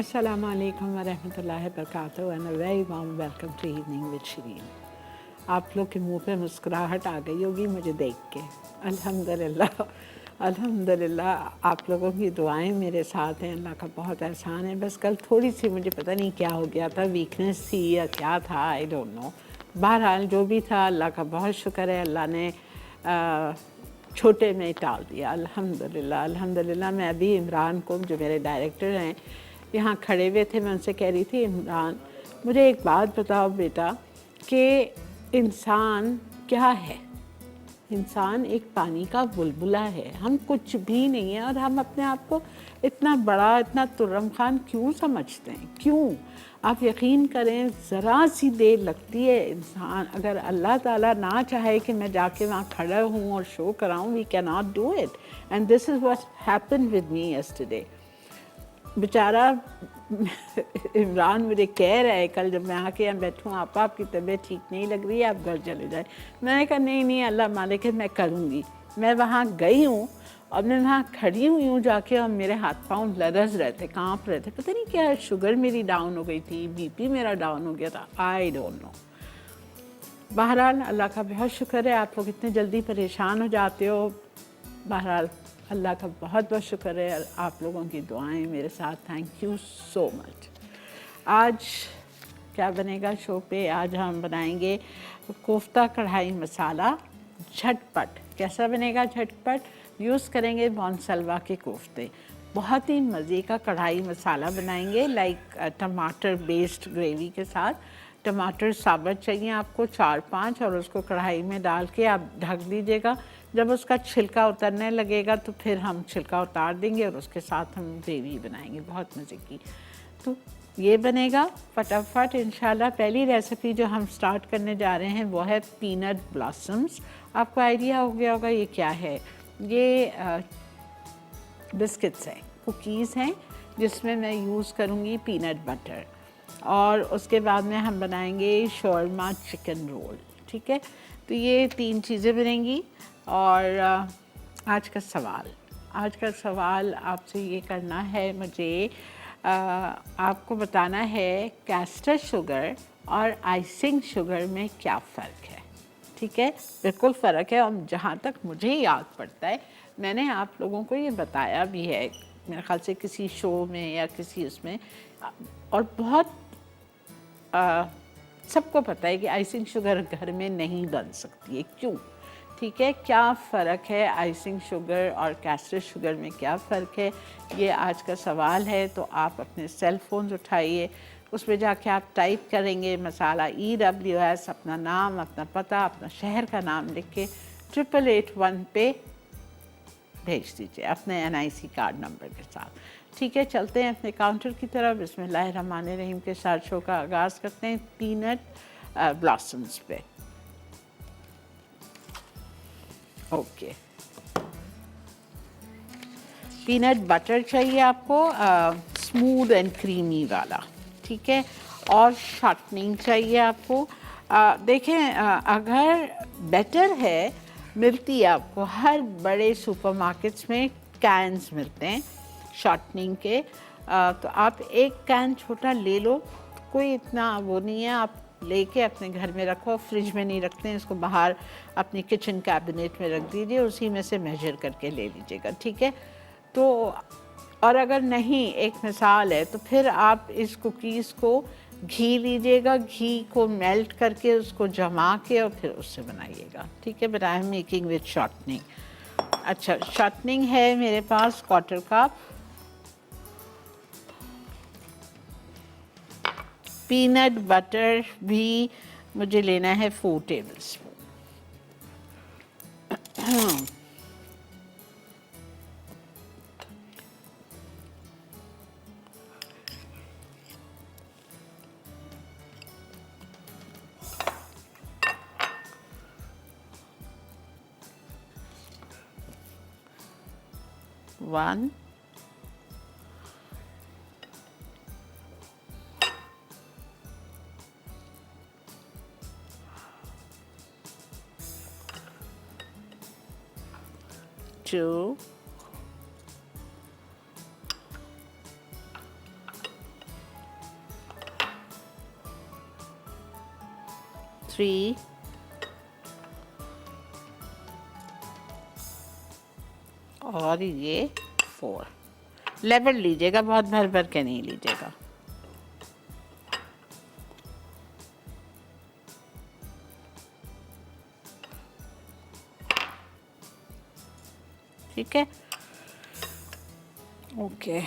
Assalamu alaikum wa rahmatullahi wa barakatuh and a very warm welcome to Evening with Shireen। आप लोग के मुंह पे मुस्कुराहट आ गई होगी मुझे देख के। अल्हम्दुलिल्लाह अल्हम्दुलिल्लाह आप लोगों की दुआएं मेरे साथ हैं, अल्लाह का बहुत एहसान है। बस कल थोड़ी सी मुझे पता नहीं क्या हो गया था, वीकनेस थी या क्या था, आई डोंट नो। बहरहाल जो भी था अल्लाह का बहुत शुक्र है, अल्लाह ने छोटे में टाल दिया। अल्हम्दुलिल्लाह अल्हम्दुलिल्लाह। मैं अभी इमरान को, जो मेरे डायरेक्टर हैं, यहाँ खड़े हुए थे, मैं उनसे कह रही थी, इमरान मुझे एक बात बताओ बेटा कि इंसान क्या है। इंसान एक पानी का बुलबुला है, हम कुछ भी नहीं है और हम अपने आप को इतना बड़ा, इतना तुर्रम खान क्यों समझते हैं, क्यों? आप यकीन करें ज़रा सी देर लगती है इंसान, अगर अल्लाह ताला ना चाहे कि मैं जाके वहाँ खड़ा हूँ और शो कराऊँ, we can not do it. And this is what happened with me yesterday. बेचारा इमरान मुझे कह रहा है कल जब मैं आके यहाँ बैठूँ, आपकी तबीयत ठीक नहीं लग रही है, आप घर चले जाए। मैंने कहा नहीं नहीं अल्लाह मालिक है, मैं करूँगी। मैं वहाँ गई हूँ और मैं वहाँ खड़ी हुई हूँ जाके, और मेरे हाथ पाँव लरज़ रहे थे, काँप रहे थे। पता नहीं क्या, शुगर मेरी डाउन हो गई थी, बीपी मेरा डाउन हो गया था, आई डोंट नो। बहरहाल अल्लाह का बहुत शुक्र है, आप लोग इतने जल्दी परेशान हो जाते हो। बहरहाल अल्लाह का बहुत बहुत शुक्र है, आप लोगों की दुआएं मेरे साथ, थैंक यू सो मच। आज क्या बनेगा शो पे? आज हम बनाएंगे कोफ्ता कढ़ाई मसाला झटपट। कैसा बनेगा झटपट? यूज़ करेंगे बॉन्सलवा के कोफ्ते। बहुत ही मज़े का कढ़ाई मसाला बनाएंगे, लाइक टमाटर बेस्ड ग्रेवी के साथ। टमाटर साबुत चाहिए आपको 4-5, और उसको कढ़ाई में डाल के आप ढक दीजिएगा। जब उसका छिलका उतरने लगेगा तो फिर हम छिलका उतार देंगे और उसके साथ हम ग्रेवी बनाएंगे बहुत मज़े की। तो ये बनेगा फटाफट इंशाल्लाह। पहली रेसिपी जो हम स्टार्ट करने जा रहे हैं वो है पीनट ब्लॉसम्स। आपको आइडिया हो गया होगा ये क्या है। ये बिस्किट्स हैं, कुकीज़ हैं, जिसमें मैं यूज़ करूँगी पीनट बटर। और उसके बाद में हम बनाएंगे शौरमा चिकन रोल। ठीक है, तो ये 3 चीज़ें बनेंगी। और आज का सवाल आपसे ये करना है मुझे, आपको बताना है कैस्टर शुगर और आइसिंग शुगर में क्या फ़र्क है। ठीक है, बिल्कुल फ़र्क है। और जहाँ तक मुझे याद पड़ता है, मैंने आप लोगों को ये बताया भी है मेरे ख़्याल से किसी शो में या किसी उसमें, और बहुत सबको पता है कि आइसिंग शुगर घर में नहीं बन सकती है। क्यों? ठीक है, क्या फ़र्क है आइसिंग शुगर और कैस्टर शुगर में, क्या फ़र्क है, ये आज का सवाल है। तो आप अपने सेल फोन उठाइए, उसमें जाके आप टाइप करेंगे मसाला EWS, अपना नाम, अपना पता, अपना शहर का नाम लिख के 8881 पे भेज दीजिए अपने NIC कार्ड नंबर के साथ। ठीक है, चलते हैं अपने काउंटर की तरफ। बिस्मिल्लाहिर्रहमानिर्रहीम के साथ शो का आगाज़ करते हैं पीनट ब्लॉसम्स पे। ओके, पीनट बटर चाहिए आपको, स्मूथ एंड क्रीमी वाला। ठीक है, और शॉर्टनिंग चाहिए आपको। देखें, अगर बेटर है, मिलती है आपको हर बड़े सुपरमार्केट्स में कैन्स मिलते हैं शॉर्टनिंग के। तो आप एक कैन छोटा ले लो, कोई इतना वो नहीं है। आप लेके अपने घर में रखो, फ्रिज में नहीं रखते हैं इसको, बाहर अपनी किचन कैबिनेट में रख दीजिए, उसी में से मेजर करके ले लीजिएगा। ठीक है, तो और अगर नहीं, एक मिसाल है, तो फिर आप इस कुकीज़ को घी लीजिएगा, घी को मेल्ट करके उसको जमा के और फिर उससे बनाइएगा। ठीक है, but I am making with shortening. अच्छा, शॉर्टनिंग है मेरे पास 1/4 कप। पीनट बटर भी मुझे लेना है 4 टेबलस्पून। One, 2, 3, और ये 4। लेवल लीजिएगा, बहुत भर भर के नहीं लीजिएगा। ठीक है, ओके।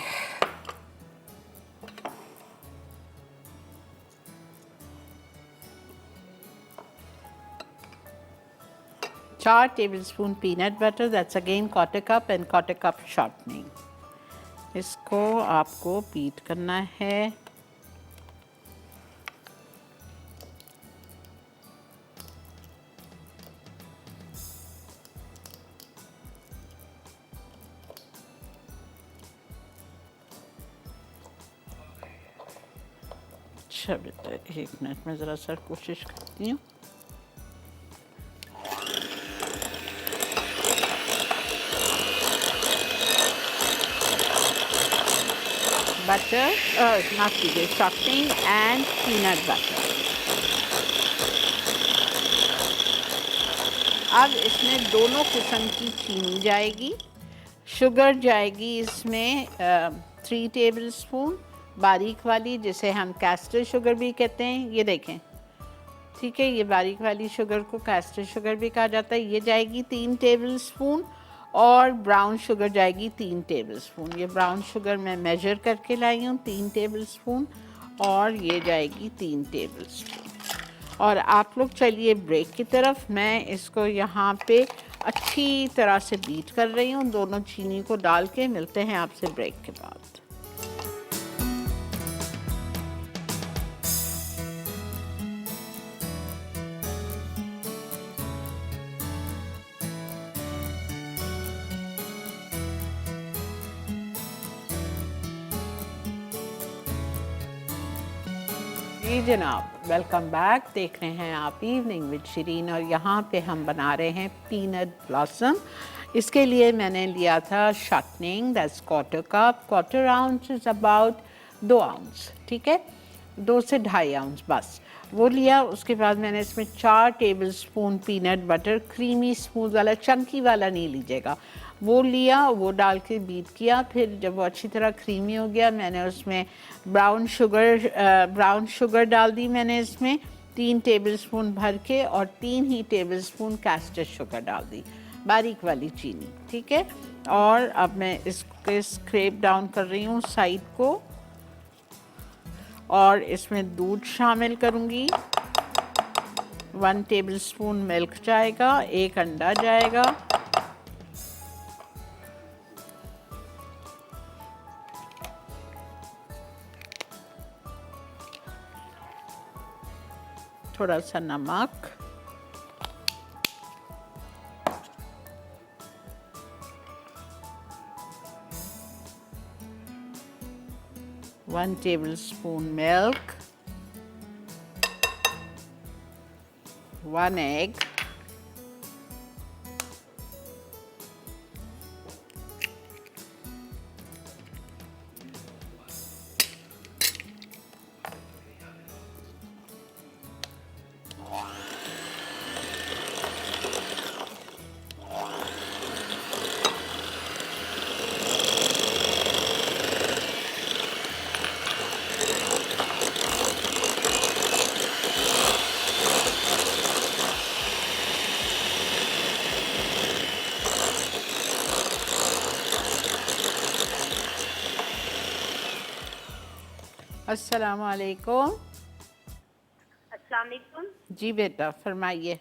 चार tablespoon peanut butter, that's again quarter cup and quarter cup shortening. इसको आपको बीट करना है। अच्छा बेटा, 1 मिनट में ज़रा सा कोशिश करती हूँ। बटर, माफ कीजिए, शॉर्टनिंग एंड पीनट बटर। अब इसमें दोनों किस्म की चीनी जाएगी। शुगर जाएगी इसमें 3 टेबलस्पून, बारीक वाली, जिसे हम कैस्टर शुगर भी कहते हैं। ये देखें, ठीक है, ये बारीक वाली शुगर को कैस्टर शुगर भी कहा जाता है। ये जाएगी 3 टेबलस्पून, और ब्राउन शुगर जाएगी 3 टेबलस्पून। ये ब्राउन शुगर मैं मेजर करके लाई हूँ 3 टेबलस्पून, और ये जाएगी 3 टेबलस्पून। और आप लोग चलिए ब्रेक की तरफ। मैं इसको यहाँ पे अच्छी तरह से बीट कर रही हूँ, दोनों चीनी को डाल के। मिलते हैं आपसे ब्रेक के बाद। जी जनाब, वेलकम बैक। देख रहे हैं आप इवनिंग विद शिरीन, और यहाँ पे हम बना रहे हैं पीनट ब्लॉसम। इसके लिए मैंने लिया था shortening, that's quarter cup. Quarter ounce is about 2 ounce, ठीक है, 2 से 2.5 आउंस बस वो लिया। उसके बाद मैंने इसमें 4 tablespoon peanut butter, creamy smooth वाला, चंकी वाला नहीं लीजिएगा, वो लिया, वो डाल के बीट किया। फिर जब वो अच्छी तरह क्रीमी हो गया, मैंने उसमें ब्राउन शुगर डाल दी। मैंने इसमें 3 टेबलस्पून भर के, और 3 ही टेबलस्पून कैस्टर शुगर डाल दी, बारीक वाली चीनी, ठीक है। और अब मैं इसको स्क्रैप डाउन कर रही हूँ साइड को, और इसमें दूध शामिल करूँगी। 1 टेबलस्पून मिल्क जाएगा, 1 अंडा जाएगा, थोड़ा सा नमक, वन टेबलस्पून मिल्क, 1 egg, अस्सलाम वालेकुम। अस्सलाम वालेकुम। जी बेटा, फरमाइए।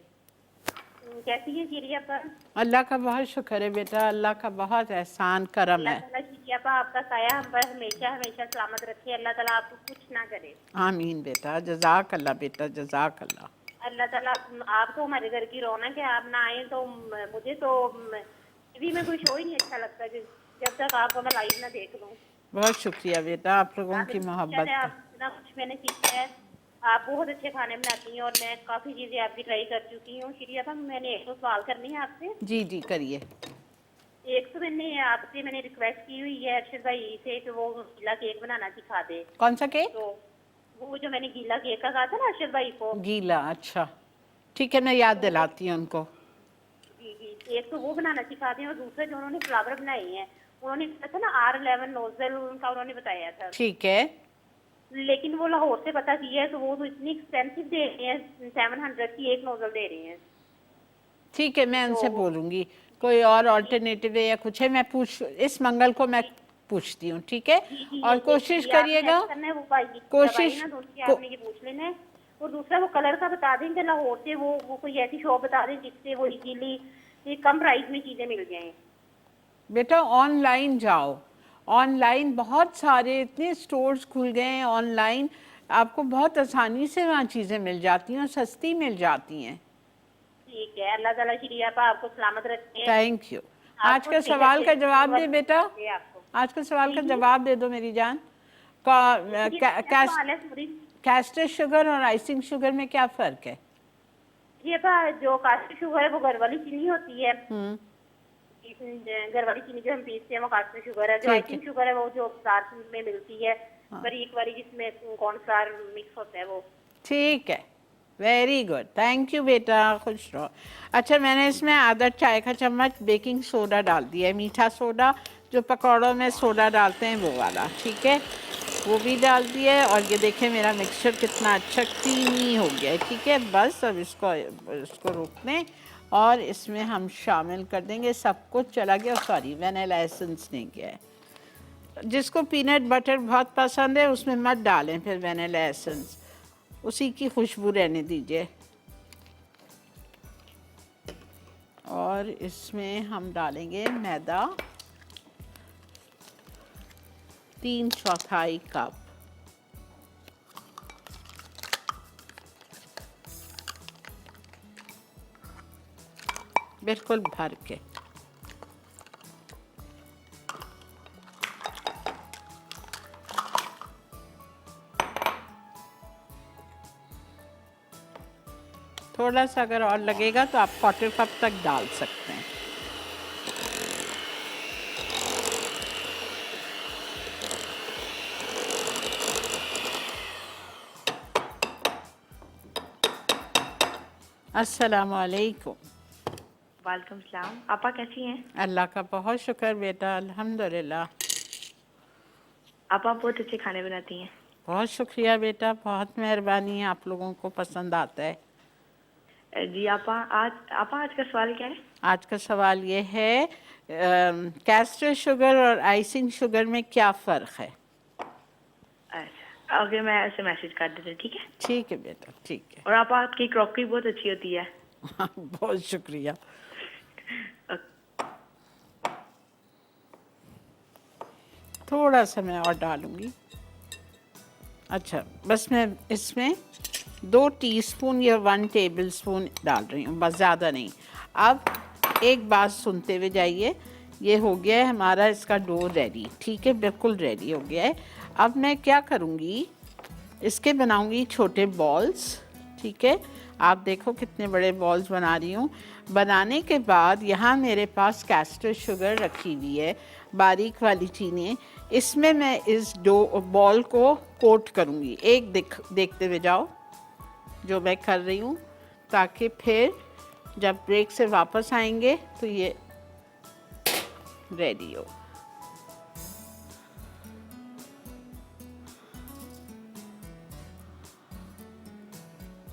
कैसी है शीरियापा? अल्लाह का बहुत शुक्र है बेटा, अल्लाह का बहुत एहसान करम अल्लाह है। ताला शीरियापा आपका साया हम पर हमेशा हमेशा सलामत रखे। अल्लाह ताला आपको कुछ ना करे। आमीन बेटा, जज़ाक अल्लाह बेटा, जज़ाक अल्लाह। अल्लाह ताला, आप तो हमारे घर की रौनक है। आप ना आए तो मुझे तो टीवी में कोई शो ही नहीं अच्छा लगता जब तक आपको मैं लाइव ना देख लूँ। बहुत शुक्रिया बेटा, आप लोगों की मोहब्बत का। आप इतना कुछ मैंने सीखा है। आप बहुत अच्छे खाने बनाती हैं, और मैं काफ़ी चीज़ें आपकी ट्राई कर चुकी हूँ। शीरियापा, मैंने एक दो सवाल करनी है आपसे। जी जी करिए। एक तो मैंने रिक्वेस्ट की हुई है अर्शद भाई से कि वो गीला केक बनाना सिखा दे। कौन सा केक? तो वो जो मैंने गीला केक का कहा था ना अर्शद भाई को, गीला, अच्छा। ठीक है, मैं याद दिलाती हूँ उनको। जी जी, एक तो वो बनाना सिखा दें, और दूसरा जो उन्होंने फ्लावर बनाए हैं, उन्होंने बताया था ना R11 नोजल उनका उन्होंने बताया था, ठीक है, लेकिन वो लाहौर से पता किया है तो वो तो इतनी एक्सपेंसिव दे रहे हैं, 700 की एक नोजल दे रहे हैं। ठीक है, मैं उनसे तो बोलूँगी कोई और ऑल्टरनेटिव है या कुछ है। मैं पूछ, इस मंगल को मैं पूछती हूँ, ठीक है। जी जी, और कोशिश ये आपने करिएगा, ऐसा करना है, वो भाई जब आई कोशिश ना तो उनसे को आपने ये पूछ लेना है। और दूसरा वो कलर का बता देंगे लाहौर से, वो कोई ऐसी शॉप बता दें जिससे वो इजीली कम प्राइस में चीजें मिल जाएं। बेटा ऑनलाइन जाओ, ऑनलाइन बहुत सारे इतने स्टोर्स खुल गए हैं ऑनलाइन, आपको बहुत आसानी से वहाँ चीज़ें मिल जाती हैं और सस्ती मिल जाती हैं। ठीक है, अल्लाह ताला श्री आपा आपको सलामत रखे। Thank you. आज आपको का सेहत सवाल का दे, जवाब दे बेटा, दे आपको। आज का सवाल का जी, जवाब दे दो मेरी जान। ये क्या सवाल है सॉरी? कैस्टर शुगर और आइसिंग शुगर में क्या फ़र्क है? ये जो कास्टर शुगर है वो घर वाली चीनी होती है, घर वाली चीनी जो हम पीसते हैं वो कास्टर शुगर है। जो ठीक है। आइसिंग शुगर है वो जो बाजार में मिलती है बारीक वाली, जिसमें कॉर्नफ्लावर मिक्स होता है वो। ठीक है, वेरी गुड, थैंक यू बेटा, खुश रहो। अच्छा, मैंने इसमें आधा चाय का चम्मच बेकिंग सोडा डाल दिया है, मीठा सोडा जो पकौड़ों में सोडा डालते हैं वो वाला, ठीक है, वो भी डाल दिया है। और ये देखें मेरा मिक्सचर कितना अच्छा क्रीमी हो गया है, ठीक है। बस अब इसको रोक दें और इसमें हम शामिल कर देंगे, सब कुछ चला गया, सॉरी वैनिला एसेंस नहीं गया है। जिसको पीनट बटर बहुत पसंद है उसमें मत डालें फिर वैनिला एसेंस, उसी की खुशबू रहने दीजिए। और इसमें हम डालेंगे मैदा, 3/4 कप। बिल्कुल भर के। थोड़ा सा अगर और लगेगा तो आप 1/4 कप तक डाल सकते हैं। अस्सलामु अलैकुम। वालेकुम सलाम। आपा कैसी हैं? अल्लाह का बहुत शुक्र बेटा, अल्हम्दुलिल्लाह। आपा बहुत अच्छे खाने बनाती हैं। बहुत शुक्रिया बेटा, बहुत मेहरबानी है, आप लोगों को पसंद आता है। जी आपा, आज का सवाल क्या है? आज का सवाल ये है कैस्टर शुगर और आइसिंग शुगर में क्या फ़र्क है? अच्छा, ओके, मैं ऐसे मैसेज कर देती हूँ, ठीक है। ठीक है बेटा, ठीक है। और आपा आपकी क्रॉकरी बहुत अच्छी होती है। बहुत शुक्रिया। थोड़ा सा मैं और डालूंगी। अच्छा, बस मैं इसमें 2 टीस्पून या 1 टेबलस्पून डाल रही हूँ, बस ज़्यादा नहीं। अब एक बात सुनते हुए जाइए, ये हो गया है हमारा इसका डो रेडी, ठीक है, बिल्कुल रेडी हो गया है। अब मैं क्या करूँगी, इसके बनाऊँगी छोटे बॉल्स, ठीक है। आप देखो कितने बड़े बॉल्स बना रही हूँ। बनाने के बाद यहाँ मेरे पास कैस्टर शुगर रखी हुई है, बारीक वाली चीनी, इसमें मैं इस बॉल को कोट करूँगी। एक देखते हुए जाओ जो मैं कर रही हूँ, ताकि फिर जब ब्रेक से वापस आएंगे तो ये रेडी हो।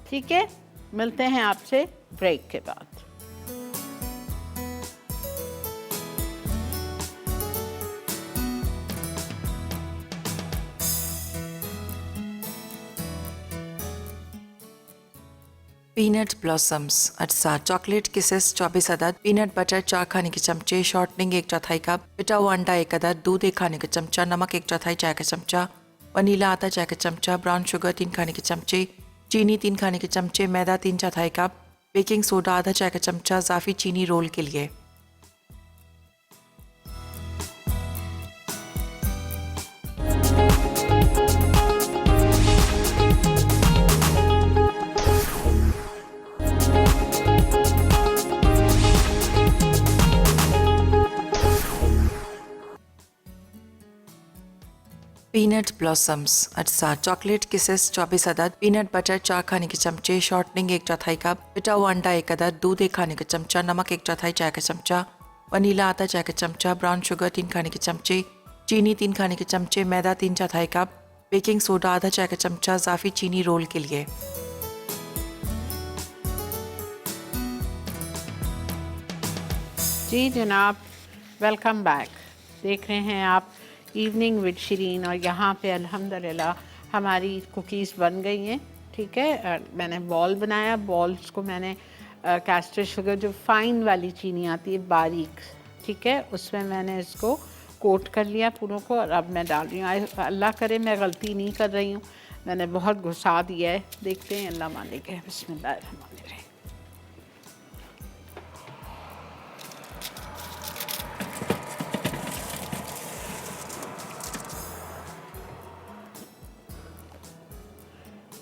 ठीक है, मिलते हैं आपसे ब्रेक के बाद। पीनट ब्लॉसम्स 8 चॉकलेट किसेस 24 अदद, पीनट बटर 4 खाने के चमचे, शॉर्टनिंग 1/4 कप, पिटा हुआ अंडा 1 अदद, दूध 1 खाने का चमचा, नमक 1/4 चाय का चमचा, वनीला आधा चाय का चमचा, ब्राउन शुगर 3 खाने के चमचे, चीनी 3 खाने के चमचे, मैदा 3/4 कप, बेकिंग सोडा आधा चाय का चमचा, जाफी चीनी रोल के लिए। पीनट ब्लॉसम्स 8 चॉकलेट किसेस 24 अदद, पीनट बटर 4 खाने के चमचे, शॉर्टनिंग 1/4 कप, पिटा हुआ अंडा 1 अदद, दूध 1 खाने का चमचा, नमक 1/4 चाय का चमचा, वनीला आधा चाय का चमचा, ब्राउन शुगर 3 खाने के चमचे, चीनी 3 खाने के चमचे, मैदा 3/4 कप, बेकिंग सोडा आधा चाय का चमचा, जाफी चीनी रोल के लिए। जी जनाब, वेलकम बैक। देख रहे हैं आप इवनिंग विद शिरीन, और यहाँ पे अल्हम्दुलिल्लाह हमारी कुकीज़ बन गई हैं। ठीक है, मैंने बॉल बनाया। बॉल्स को मैंने कैस्टर शुगर, जो फाइन वाली चीनी आती है बारीक, ठीक है, उसमें मैंने इसको कोट कर लिया पूरों को, और अब मैं डाल रही हूँ। अल्लाह करे मैं गलती नहीं कर रही हूँ, मैंने बहुत घुसा दिया है। देखते हैं, अल्लाह मालिक है। बिस्मिल्लाहिर्रहमानिर्रहीम।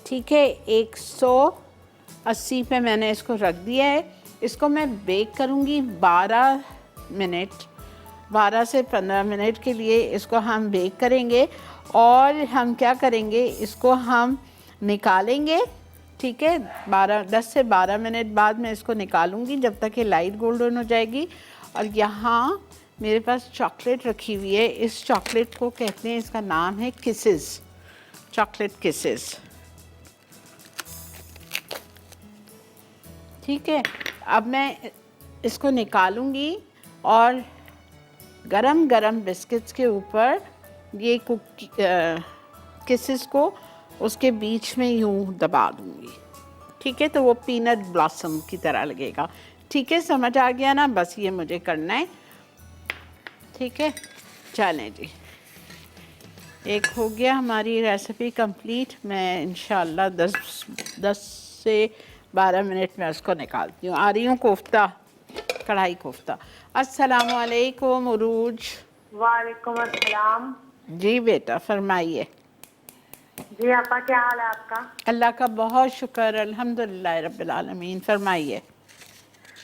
ठीक है, 180 पे मैंने इसको रख दिया है। इसको मैं बेक करूँगी 12 मिनट, 12 से 15 मिनट के लिए इसको हम बेक करेंगे। और हम क्या करेंगे, इसको हम निकालेंगे। ठीक है, 10 से 12 मिनट बाद मैं इसको निकालूंगी, जब तक ये लाइट गोल्डन हो जाएगी। और यहाँ मेरे पास चॉकलेट रखी हुई है। इस चॉकलेट को कहते हैं, इसका नाम है किसेस, चॉकलेट किसेस। ठीक है, अब मैं इसको निकालूंगी और गरम गरम बिस्किट्स के ऊपर ये किसेस को उसके बीच में यूं दबा दूंगी। ठीक है, तो वो पीनट ब्लॉसम की तरह लगेगा। ठीक है, समझ आ गया ना? बस ये मुझे करना है। ठीक है, चलें जी, एक हो गया हमारी रेसिपी कंप्लीट। मैं इंशाल्लाह 10 से 12 मिनट में उसको निकालती हूँ। आ रही हूँ कोफ्ता, कढ़ाई कोफ्ता। अस्सलामु अलैकुम उरूज। वालेकुम अस्सलाम। जी बेटा, फरमाइए। जी आपा, क्या हाल है आपका? अल्लाह का बहुत शुक्र, अल्हम्दुलिल्लाह रब्बिल आलमीन। फरमाइए।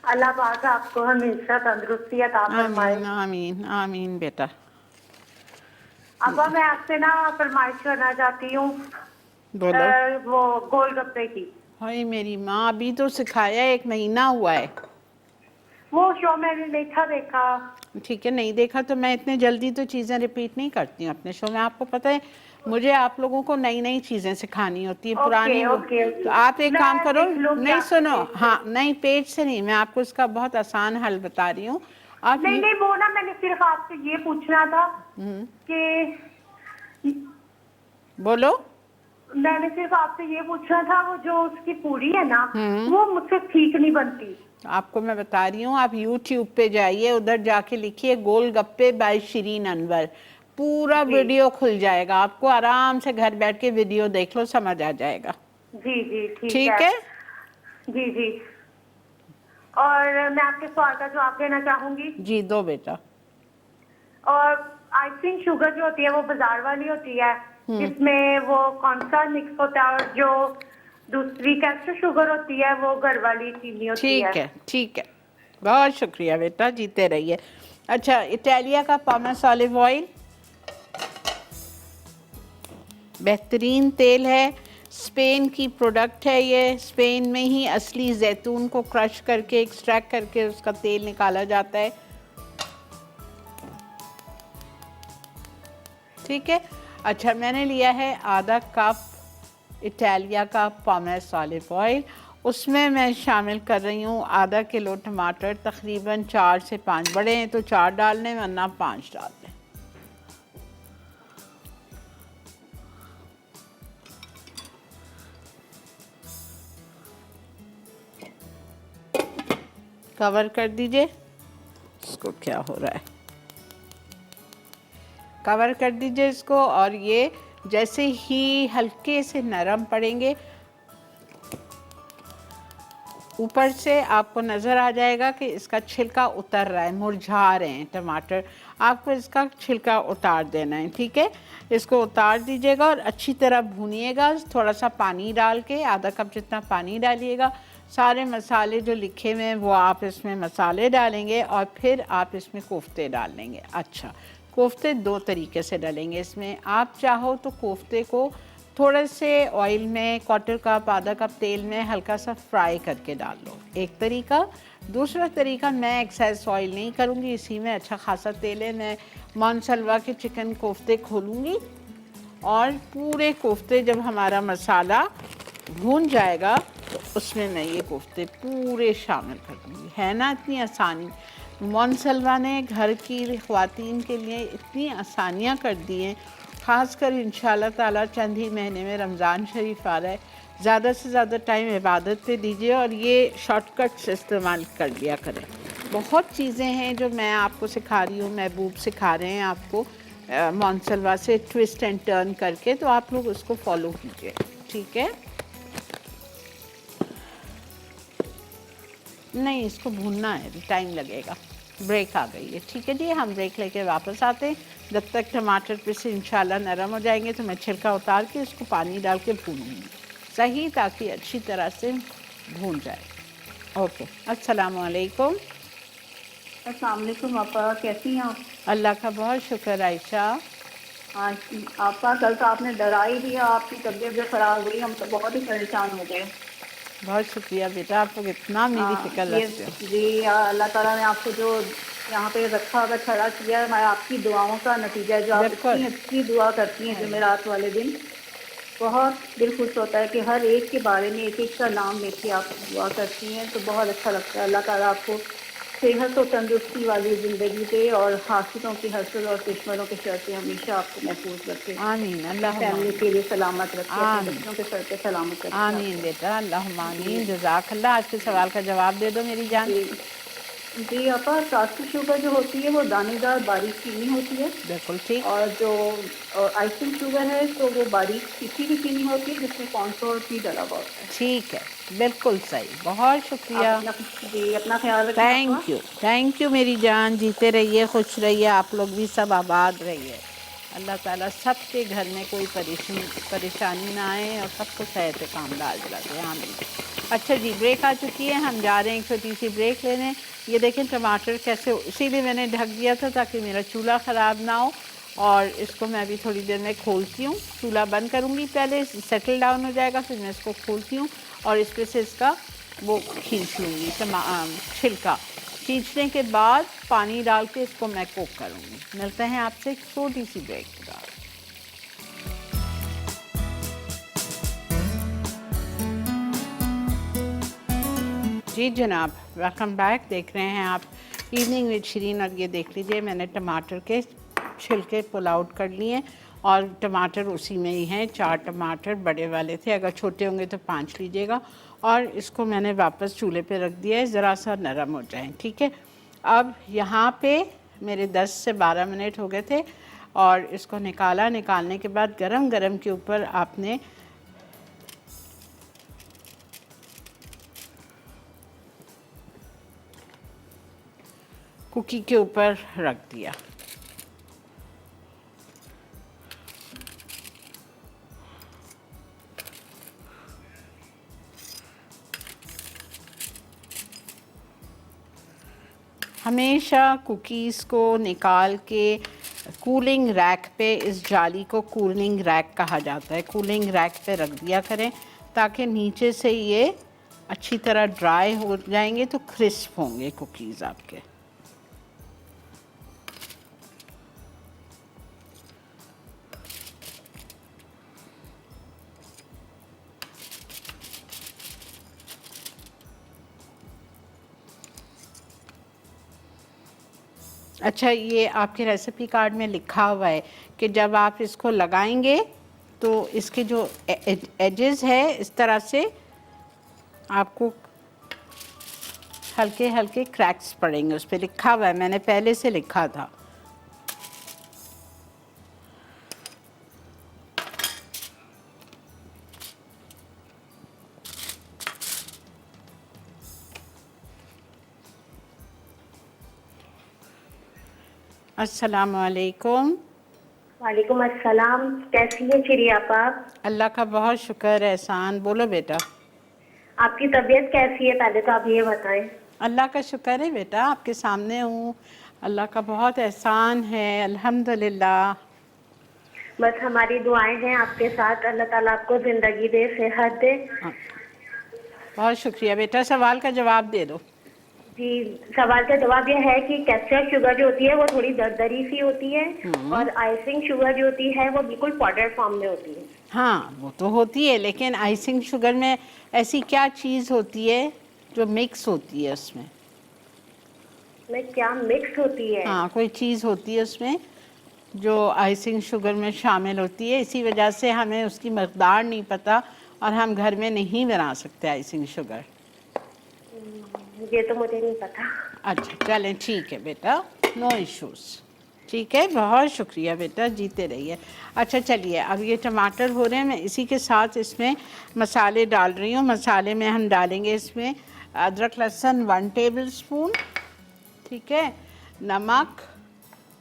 अल्लाह पाक आपको हमेशा तंदुरुस्ती अता फरमाए। आमीन आमीन आमीन बेटा। आपा, मैं आपसे ना फरमाइश करना चाहती हूँ, बोलो। वो गोलगप्पे की। हाय मेरी माँ, अभी तो सिखाया, 1 महीना हुआ है। वो शो मैंने देखा। ठीक है, नहीं देखा तो मैं इतने जल्दी तो चीज़ें रिपीट नहीं करती हूँ अपने शो में। आपको पता है, मुझे आप लोगों को नई नई चीज़ें सिखानी होती है, पुरानी ओके। तो आप एक काम करो, नहीं सुनो, पेज हाँ नहीं पेज से नहीं, मैं आपको इसका बहुत आसान हल बता रही हूँ। आप नहीं, वो ना मैंने सिर्फ आपसे ये पूछना था कि बोलो। मैंने सिर्फ आपसे ये पूछना था, वो जो उसकी पूरी है ना, वो मुझसे ठीक नहीं बनती। आपको मैं बता रही हूँ, आप YouTube पे जाइए, उधर जाके लिखिए गोलगप्पे बाय शिरीन अनवर, पूरा वीडियो खुल जाएगा। आपको आराम से घर बैठ के वीडियो देख लो, समझ आ जाएगा। जी ठीक है। जी। और मैं आपके सवाल का जवाब देना चाहूंगी। जी दो बेटा। और आइसिंग शुगर जो होती है वो बाजार वाली होती है, जिसमें वो कौन सा मिक्स होता है, और जो दूसरी कैस्टर शुगर होती है वो घर वाली चीनी होती है। ठीक है, बहुत शुक्रिया बेटा, जीते रहिए। अच्छा, इटालिया का पामस ऑलिव ऑयल बेहतरीन तेल है, स्पेन की प्रोडक्ट है ये। स्पेन में ही असली जैतून को क्रश करके, एक्सट्रैक्ट करके उसका तेल निकाला जाता है। ठीक है। अच्छा, मैंने लिया है आधा कप इटालिया का पामेस ऑलिव ऑयल। उसमें मैं शामिल कर रही हूँ आधा किलो टमाटर, तकरीबन 4 से 5, बड़े हैं तो 4 डालने, वरना 5 डाल दें। कवर कर दीजिए। इसको क्या हो रहा है, कवर कर दीजिए इसको। और ये जैसे ही हल्के से नरम पड़ेंगे, ऊपर से आपको नज़र आ जाएगा कि इसका छिलका उतर रहा है, मुरझा रहे हैं टमाटर, आपको इसका छिलका उतार देना है। ठीक है, इसको उतार दीजिएगा और अच्छी तरह भूनिएगा। थोड़ा सा पानी डाल के, आधा कप जितना पानी डालिएगा। सारे मसाले जो लिखे हुए हैं वो आप इसमें मसाले डालेंगे, और फिर आप इसमें कोफ्ते डाल लेंगे। अच्छा, कोफ्ते दो तरीके से डलेंगे इसमें। आप चाहो तो कोफ्ते को थोड़े से ऑयल में, 1/4 कप आधा कप तेल में हल्का सा फ्राई करके डाल लो, एक तरीका। दूसरा तरीका, मैं एक्सेस ऑयल नहीं करूँगी, इसी में अच्छा खासा तेल है, मैं मानसलवा के चिकन कोफ्ते खोलूँगी और पूरे कोफ्ते जब हमारा मसाला भून जाएगा तो उसमें मैं ये कोफ्ते पूरे शामिल कर दूँगी। है ना इतनी आसानी। मानसलवा ने घर की ख़वातीन के लिए इतनी आसानियाँ कर दी हैं, ख़ासकर इंशाअल्लाह ताला चंद ही महीने में रमज़ान शरीफ आ रहा है। ज़्यादा से ज़्यादा टाइम इबादत पे दीजिए और ये शॉर्टकट्स इस्तेमाल कर लिया करें। बहुत चीज़ें हैं जो मैं आपको सिखा रही हूँ, महबूब सिखा रहे हैं आपको मानसलवा से ट्विस्ट एंड टर्न करके, तो आप लोग उसको फॉलो कीजिए, ठीक है। नहीं, इसको भूनना है, टाइम लगेगा। ब्रेक आ गई है, ठीक है जी। हम ब्रेक लेके वापस आते हैं। जब तक टमाटर पे से इंशाल्लाह नरम हो जाएंगे तो मैं छिलका उतार के इसको पानी डाल के भूनूंगी सही, ताकि अच्छी तरह से भून जाए। ओके, अस्सलाम वालेकुम। अस्सलाम वालेकुम आपा, कैसी हैं आप? अल्लाह का बहुत शुक्र आयशा। हाँ आपा, कल तो आपने डरा ही दिया, आपकी तबीयत जो ख़राब हुई, हम तो बहुत ही परेशान हो गए। बहुत शुक्रिया बेटा, आप लोग इतना मेरी फिक्र रखते हो। जी, अल्लाह ताला ने आपको जो यहाँ पे रखा हुआ खड़ा किया है, आपकी दुआओं का नतीजा है। जो आप इतनी अच्छी दुआ करती हैं जुमेरात वाले दिन, बहुत दिल खुश होता है कि हर एक के बारे में एक एक का नाम लेके आप दुआ करती हैं, तो बहुत अच्छा लगता है। अल्लाह ताला आपको सेहत और तंदुरुस्ती वाली ज़िंदगी दे और हासिलों की हसद और दुश्मनों के शर से हमेशा आपको महफूज रखे। आमीन। अल्लाह फैमिली के लिए सलामत रखे, अपने बच्चों के सर पे सलामत रखे। आमीन बेटा, अल्लाह आमीन। जज़ाकल्लाह। आज के सवाल का जवाब दे दो मेरी जान। जी आपा, कास्टिक शुगर जो होती है वो दानेदार बारीक चीनी होती है। बिल्कुल ठीक। और जो आइसिंग शुगर है तो वो बारीक पीसी हुई चीनी होती है जिसमें कॉर्नफ्लोर भी डला हुआ होता है। ठीक है, बिल्कुल सही। बहुत शुक्रिया। जी, अपना ख्याल रखिए। थैंक यू मेरी जान। जीते रहिए, खुश रहिए, आप लोग भी सब आबाद रहिए। अल्लाह ताला सबके घर में कोई परेशानी ना आए और सबको सेहत कामदार दिला दे। आमीन। अच्छा जी, ब्रेक आ चुकी है, हम जा रहे हैं एक छोटी सी ब्रेक लेने। ये देखें टमाटर कैसे, इसीलिए मैंने ढक दिया था ताकि मेरा चूल्हा ख़राब ना हो। और इसको मैं अभी थोड़ी देर में खोलती हूँ, चूल्हा बंद करूँगी, पहले सेटल डाउन हो जाएगा, फिर मैं इसको खोलती हूँ और इस पर से इसका वो खींच लूँगी, छिलका। खींचने के बाद पानी डाल के इसको मैं कुक करूँगी। मिलते हैं आपसे एक छोटी सी ब्रेक के बाद। जी जनाब, वेलकम बैक। देख रहे हैं आप इवनिंग विद शिरीन। और ये देख लीजिए, मैंने टमाटर के छिलके पुल आउट कर लिए और टमाटर उसी में ही हैं। 4 टमाटर बड़े वाले थे, अगर छोटे होंगे तो 5 लीजिएगा। और इसको मैंने वापस चूल्हे पे रख दिया है, ज़रा सा नरम हो जाए, ठीक है। अब यहाँ पे मेरे 10 से 12 मिनट हो गए थे और इसको निकाला। निकालने के बाद गरम गरम के ऊपर आपने कुकी के ऊपर रख दिया। हमेशा कुकीज़ को निकाल के कूलिंग रैक पे, इस जाली को कूलिंग रैक कहा जाता है, कूलिंग रैक पे रख दिया करें ताकि नीचे से ये अच्छी तरह ड्राई हो जाएंगे तो क्रिस्प होंगे कुकीज़ आपके। अच्छा, ये आपके रेसिपी कार्ड में लिखा हुआ है कि जब आप इसको लगाएंगे तो इसके जो एजेस है इस तरह से आपको हल्के हल्के क्रैक्स पड़ेंगे। उस पर लिखा हुआ है, मैंने पहले से लिखा था। अस्सलाम वालेकुम। वालेकुम अस्सलाम। कैसी है चिरी आपा? अल्लाह का बहुत शुक्र है। एहसान। बोलो बेटा, आपकी तबीयत कैसी है? पहले तो आप ये बताएं। अल्लाह का शुक्र है बेटा, आपके सामने हूँ। अल्लाह का बहुत एहसान है, अल्हम्दुलिल्लाह। बस हमारी दुआएं हैं आपके साथ, अल्लाह ताला आपको जिंदगी दे, सेहत दे। बहुत शुक्रिया बेटा, सवाल का जवाब दे दो। जी, सवाल का जवाब यह है कि कैप्चर शुगर जो होती है वो थोड़ी दरदरी सी होती है, और आइसिंग शुगर जो होती है वो बिल्कुल पाउडर फॉर्म में होती है। हाँ वो तो होती है, लेकिन आइसिंग शुगर में ऐसी क्या चीज़ होती है जो मिक्स होती है उसमें? में क्या मिक्स होती है? हाँ, कोई चीज़ होती है उसमें जो आइसिंग शुगर में शामिल होती है, इसी वजह से हमें उसकी मकदार नहीं पता और हम घर में नहीं बना सकते आइसिंग शुगर। ये तो मुझे नहीं पता। अच्छा चलें, ठीक है बेटा, नो इश्यूज़। ठीक है, बहुत शुक्रिया बेटा, जीते रहिए। अच्छा चलिए, अब ये टमाटर हो रहे हैं, मैं इसी के साथ इसमें मसाले डाल रही हूँ। मसाले में हम डालेंगे इसमें अदरक लहसुन 1 टेबल स्पून, ठीक है, नमक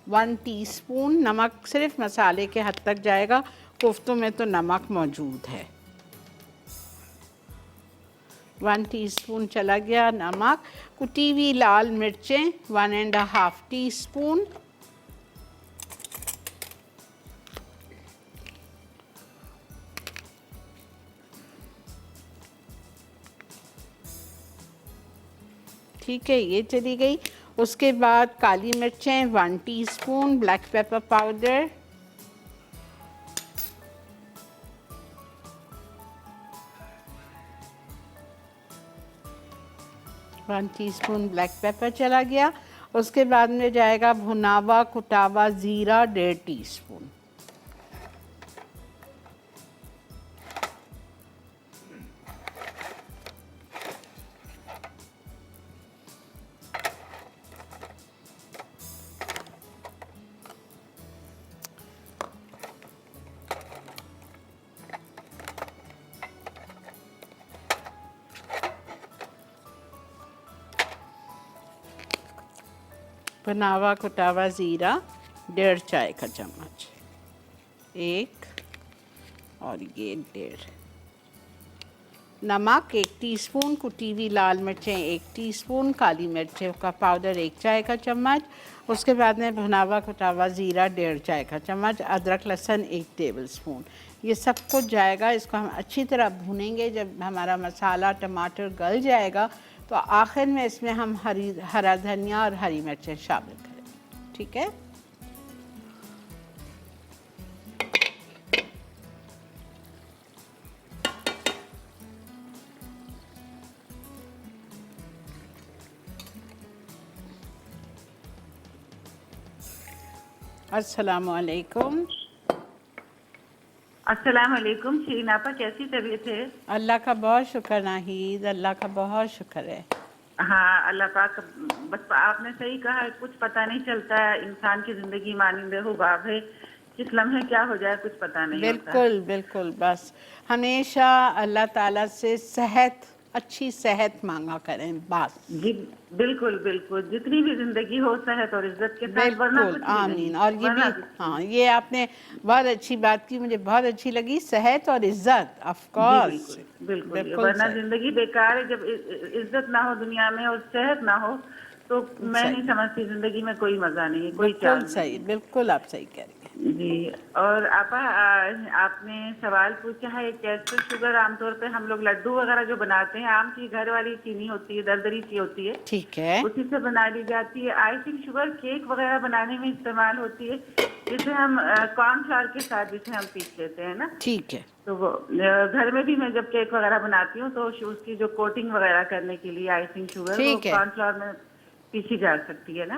1 टीस्पून। नमक सिर्फ मसाले के हद तक जाएगा, कोफ्तों में तो नमक मौजूद है। 1 टीस्पून चला गया नमक। कुटी हुई लाल मिर्चें 1.5 टीस्पून। ठीक है, ये चली गई। उसके बाद काली मिर्चें 1 teaspoon, black pepper powder 1 teaspoon black pepper चला गया। उसके बाद में जाएगा भुनावा कुटावा ज़ीरा 1.5 टीस्पून। भुनावा कुटावा ज़ीरा 1.5 चाय का चम्मच, 1 और ये 1.5। नमक 1 टीस्पून, कुटी हुई लाल मिर्चें 1 टीस्पून, काली मिर्चों का पाउडर 1 चाय का चम्मच। उसके बाद में भुनावा कुटावा ज़ीरा 1.5 चाय का चम्मच, अदरक लहसुन 1 टेबल स्पून। ये सब कुछ जाएगा, इसको हम अच्छी तरह भूनेंगे। जब हमारा मसाला टमाटर गल जाएगा तो आखिर में इसमें हम हरा धनिया और हरी मिर्चें शामिल करें, ठीक है। अस्सलाम वालेकुम। अस्सलाम वालेकुम। शीरीन आपा, कैसी तबीयत है? अल्लाह का बहुत शुक्र नाहीद, अल्लाह का बहुत शुक्र है। हाँ, अल्लाह पाक। बस आपने सही कहा है, कुछ पता नहीं चलता है। इंसान की जिंदगी मानिंदे हो बाब है, किस लम्हे क्या हो जाए कुछ पता नहीं बिल्कुल बिल्कुल। बस हमेशा अल्लाह ताला से सेहत, अच्छी सेहत मांगा करें बस। जी बिल्कुल बिल्कुल, जितनी भी जिंदगी हो सेहत और इज्जत के साथ, वरना बिल्कुल, कुछ भी नहीं, आमीन। और ये वरना भी, हाँ, ये आपने बहुत अच्छी बात की, मुझे बहुत अच्छी लगी। सेहत और इज्जत, ऑफ कोर्स, बिल्कुल, वरना जिंदगी बेकार है। जब इज्जत ना हो दुनिया में और सेहत ना हो तो मैं नहीं समझती जिंदगी में कोई मजा नहीं है, कोई चाल बिल्कुल सही, बिल्कुल आप सही कह रही हैं। जी। और आपा, आपने सवाल पूछा है कैसे शुगर, आमतौर पे हम लोग लड्डू वगैरह जो बनाते हैं, आम की घर वाली चीनी होती है, दरदरी सी होती है, ठीक है, उसी से बना ली जाती है। आइसिंग शुगर केक वगैरह बनाने में इस्तेमाल होती है, जिसे हम कॉर्नफ्लावर के साथ जिसे हम पीस लेते हैं ना, ठीक है। तो वो घर में भी मैं जब केक वगैरह बनाती हूँ तो उसकी जो कोटिंग वगैरह करने के लिए आइसिंग शुगर वो कॉर्नफ्लावर में पीसी जा सकती है ना,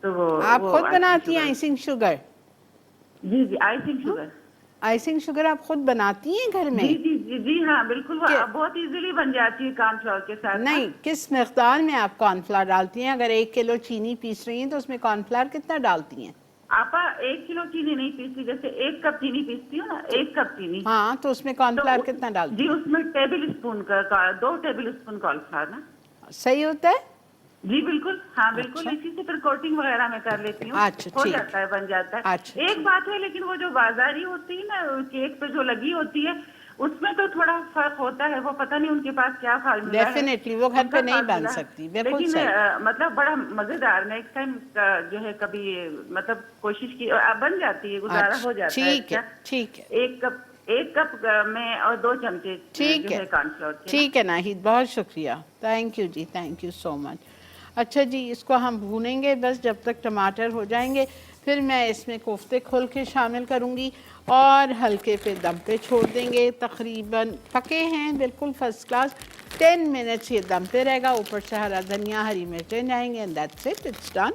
तो वो आप खुद बनाती हैं आइसिंग शुगर? जी जी, आइसिंग शुगर। आइसिंग शुगर आप खुद बनाती हैं घर में? जी जी जी जी हाँ बिल्कुल, बहुत इजीली बन जाती है कॉर्नफ्लावर के साथ। नहीं, किस मिकदार में आप कॉर्नफ्लावर डालती हैं? अगर 1 किलो चीनी पीस रही हैं तो उसमें कॉर्नफ्लावर कितना डालती हैं? आपा 1 किलो चीनी नहीं पीसती, जैसे 1 कप चीनी पीसती हूँ ना, 1 कप चीनी, हाँ, तो उसमें कॉर्नफ्लावर कितना डालती जी? हैं? उसमें टेबल स्पून का 2 टेबल स्पून कॉर्नफ्लावर ना। सही होता है? जी बिल्कुल, हाँ बिल्कुल। इसी से फिर कोटिंग वगैरह मैं कर लेती हूँ, हो जाता है, बन जाता है। एक बात है, लेकिन वो जो बाजारी होती है ना केक पे जो लगी होती है, उसमें तो थोड़ा फर्क होता है, वो पता नहीं उनके पास क्या फार्मूला है। डेफिनेटली वो घर पे नहीं बन सकती, बिल्कुल लेकिन सही। मतलब बड़ा मजेदार, नेक्स्ट टाइम जो है कभी मतलब कोशिश की, बन जाती है, गुजारा हो जाता है। ठीक है, ठीक है, एक कप में और 2 चमचे ठीक जो है, है कॉर्नफ्लोर के। ठीक है नाहिद, बहुत शुक्रिया, थैंक यू जी, थैंक यू सो मच। अच्छा जी, इसको हम भूनेंगे बस जब तक टमाटर हो जाएंगे, फिर मैं इसमें कोफ्ते खोल के शामिल करूँगी और हल्के पे दम पे छोड़ देंगे। तकरीबन पके हैं बिल्कुल फर्स्ट क्लास, 10 मिनट्स ये दम पे रहेगा। ऊपर से हरा धनिया, हरी मिर्चें जाएंगे and that's it, it's done.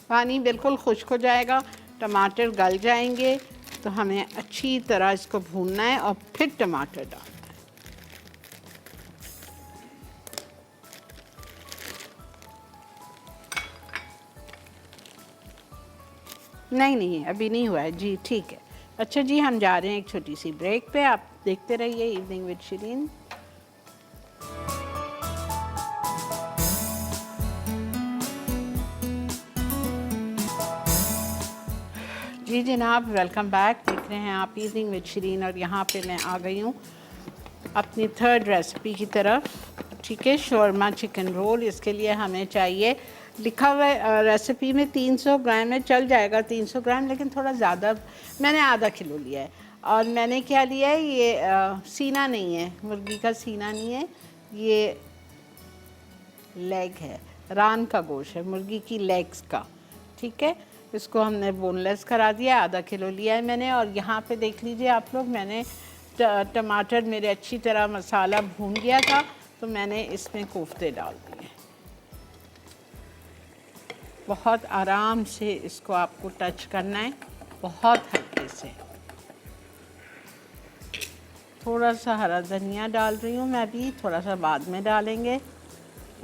पानी बिल्कुल खुश्क हो जाएगा, टमाटर गल जाएंगे, तो हमें अच्छी तरह इसको भूनना है और फिर टमाटर डालना है। नहीं अभी नहीं हुआ है जी, ठीक है। अच्छा जी, हम जा रहे हैं एक छोटी सी ब्रेक पे, आप देखते रहिए इवनिंग विद शिरीन। जी जनाब, वेलकम बैक। देख रहे हैं आप इवनिंग विद शिरीन और यहाँ पे मैं आ गई हूँ अपनी थर्ड रेसिपी की तरफ। ठीक है, शौरमा चिकन रोल। इसके लिए हमें चाहिए, लिखा हुआ है रेसिपी में 300 ग्राम में, चल जाएगा 300 ग्राम, लेकिन थोड़ा ज़्यादा, मैंने आधा किलो लिया है। और मैंने क्या लिया है, ये सीना नहीं है, मुर्गी का सीना नहीं है, ये लेग है, रान का गोश्त है, मुर्गी की लेग्स का। ठीक है, इसको हमने बोनलेस करा दिया, आधा किलो लिया है मैंने। और यहाँ पे देख लीजिए आप लोग, मैंने टमाटर मेरे अच्छी तरह मसाला भून गया था, तो मैंने इसमें कोफ्ते डाल दिए। बहुत आराम से इसको आपको टच करना है, बहुत हल्के से। थोड़ा सा हरा धनिया डाल रही हूँ मैं भी, थोड़ा सा बाद में डालेंगे।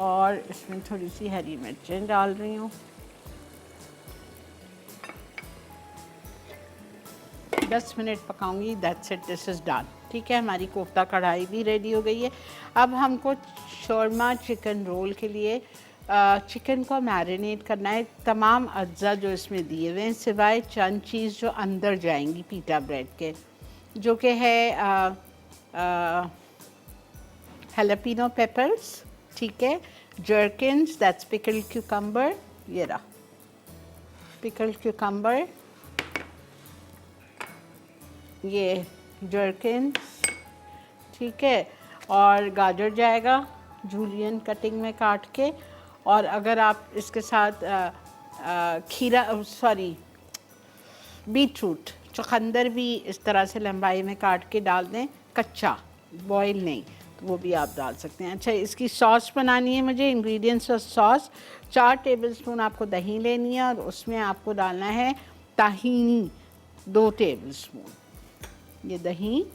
और इसमें थोड़ी सी हरी मिर्चें डाल रही हूँ। 10 मिनट पकाऊंगी, that's it, this is done. ठीक है, हमारी कोफ्ता कढ़ाई भी रेडी हो गई है। अब हमको शौरमा चिकन रोल के लिए चिकन को मैरिनेट करना है। तमाम अज्जा जो इसमें दिए हुए हैं, सिवाय चंद चीज़ जो अंदर जाएंगी पीटा ब्रेड के, जो कि है हैलापिनो पेपर्स, ठीक है, जर्किन्स, दैट्स पिकल्ड क्यूकम्बर, ये रहा पिकल्ड क्यूकम्बर, ये जर्किन्स, ठीक है, और गाजर जाएगा जूलियन कटिंग में काट के। और अगर आप इसके साथ खीरा, सॉरी बीटरूट, चुकंदर भी इस तरह से लंबाई में काट के डाल दें, कच्चा, बॉयल नहीं, तो वो भी आप डाल सकते हैं। अच्छा, इसकी सॉस बनानी है मुझे। इंग्रेडिएंट्स और सॉस, 4 टेबलस्पून आपको दही लेनी है और उसमें आपको डालना है ताहीनी, 2 टेबलस्पून, ये दही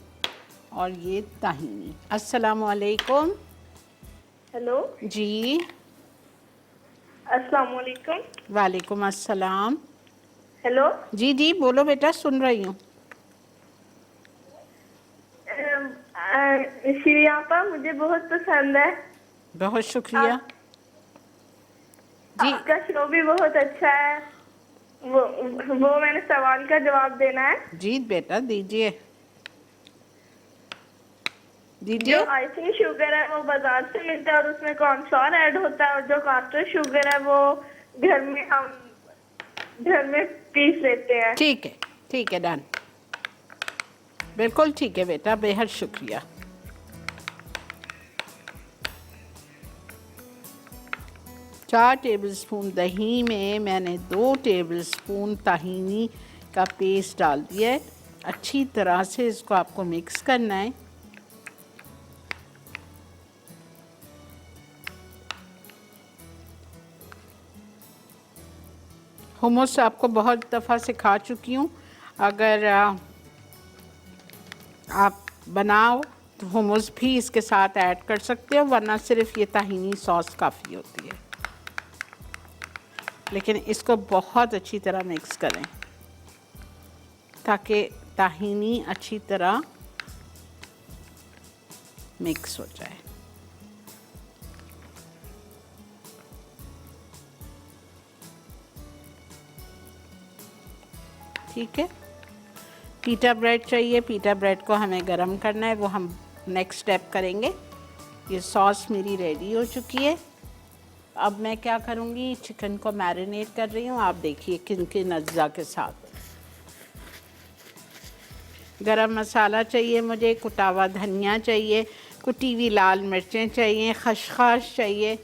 और ये ताहीनी। अस्सलाम वालेकुम। हेलो जी, अस्सलाम वालेकुम। वालेकुम अस्सलाम। हेलो जी जी, बोलो बेटा, सुन रही हूँ। श्री आपा मुझे बहुत पसंद है। बहुत शुक्रिया जी। आपका शो भी बहुत अच्छा है। वो मैंने सवाल का जवाब देना है। जी बेटा, दीजिए जो दीजिए। आइसिंग शुगर है वो बाजार से मिलता है और उसमें कॉर्नफ्लोर ऐड होता है, और जो कास्टर शुगर है वो हम घर में पीस लेते हैं। ठीक है, डन, बिल्कुल ठीक है बेटा, बेहद शुक्रिया। चार टेबलस्पून दही में मैंने 2 टेबलस्पून ताहीनी का पेस्ट डाल दिया है। अच्छी तरह से इसको आपको मिक्स करना है। हुमस आपको बहुत दफ़ा सिखा चुकी हूँ, अगर आप बनाओ तो हुमस भी इसके साथ ऐड कर सकते हो, वरना सिर्फ ये ताहीनी सॉस काफ़ी होती है। लेकिन इसको बहुत अच्छी तरह मिक्स करें ताकि ताहीनी अच्छी तरह मिक्स हो जाए। ठीक है। पीटा ब्रेड चाहिए, पीटा ब्रेड को हमें गरम करना है, वो हम नेक्स्ट स्टेप करेंगे। ये सॉस मेरी रेडी हो चुकी है। अब मैं क्या करूँगी, चिकन को मैरिनेट कर रही हूँ। आप देखिए किन किन अज्जा के साथ। गरम मसाला चाहिए मुझे, कुटा हुआ धनिया चाहिए, कुटी हुई लाल मिर्चें चाहिए, खसखस चाहिए,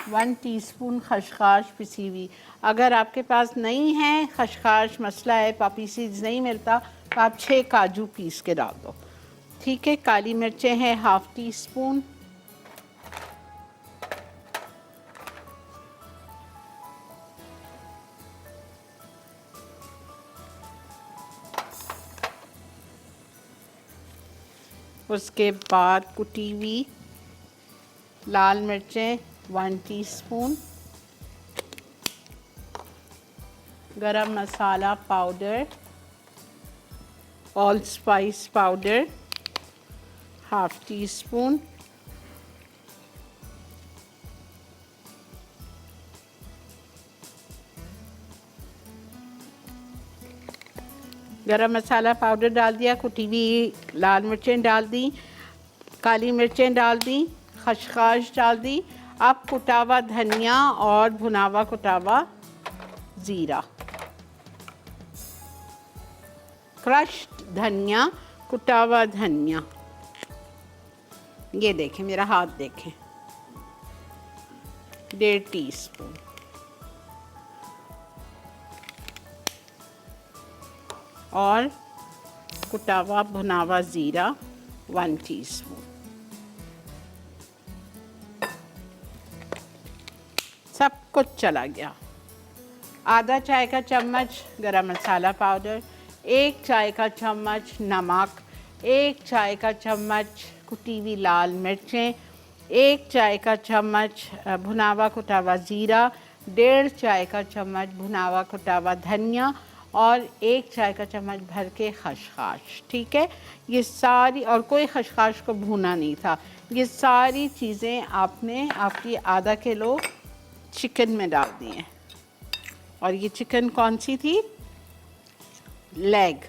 1 टीस्पून खसखस पिसी हुई। अगर आपके पास नहीं है खसखस, मसला है पॉपी सीड्स नहीं मिलता, तो आप 6 काजू पीस के डाल दो। ठीक है। काली मिर्चें हैं 1/2 टीस्पून, उसके बाद कुटी हुई लाल मिर्चें 1 teaspoon, garam masala powder, all spice powder 1/2 teaspoon, garam masala powder डाल दिया, कुटी हुई लाल मिर्चें डाल दी, काली मिर्चें डाल दी, खसखस डाल दी। अब कुटा हुआ धनिया और भुना हुआ कुटा हुआ ज़ीरा, क्रश्ड धनिया, कुटा हुआ धनिया, ये देखें मेरा हाथ देखें, 1.5 टीस्पून, और कुटा हुआ भुना हुआ ज़ीरा 1 टीस्पून। सब कुछ चला गया। आधा चाय का चम्मच गरम मसाला पाउडर, 1 चाय का चम्मच नमक, 1 चाय का चम्मच कुटी हुई लाल मिर्चें, 1 चाय का चम्मच भुना हुआ कुटा हुआ ज़ीरा, 1.5 चाय का चम्मच भुना हुआ कुटा हुआ धनिया, और 1 चाय का चम्मच भर के खसखस। ठीक है। ये सारी, और कोई खसखस को भूना नहीं था। ये सारी चीज़ें आपने आपकी आधा किलो चिकन में डाल दी हैं। और ये चिकन कौन सी थी? लेग,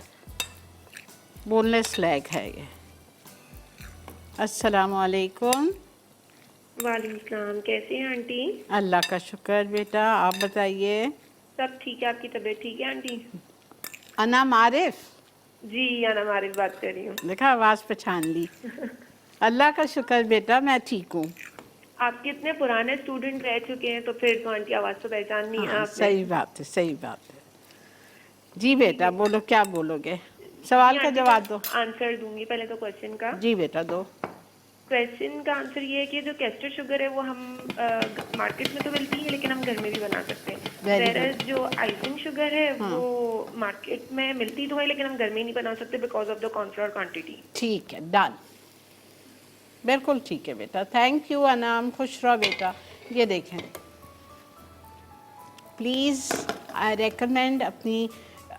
बोनलेस लेग है ये। अस्सलाम वालेकुम। वालेकुम सलाम, कैसी हैं आंटी? अल्लाह का शुक्र बेटा, आप बताइए। सब ठीक है, आपकी तबीयत ठीक है आंटी? अना मारिफ? जी अना मारिफ बात कर रही हूँ। देखा, आवाज़ पहचान ली। अल्लाह का शुक्र बेटा, मैं ठीक हूँ। आपके इतने पुराने स्टूडेंट रह चुके हैं तो फिर तो आंटी आवाज़ तो पहचान नहीं है आपने। सही बात है, सही बात है। जी बेटा बोलो, क्या बोलोगे? सवाल का जवाब दो। आंसर दूंगी, पहले तो क्वेश्चन का। जी बेटा दो। क्वेश्चन का आंसर ये है कि जो कैस्टर शुगर है वो हम मार्केट में तो मिलती है, लेकिन हम घर में भी बना सकते हैं। वेरएज जो आइसिंग शुगर है वो मार्केट में मिलती तो है, लेकिन हम घर में नहीं बना सकते because of the cornflour quantity. ठीक है, डन, बिल्कुल ठीक है बेटा। थैंक यू अनाम, खुश रहो बेटा। ये देखें, प्लीज़ आई रेकमेंड, अपनी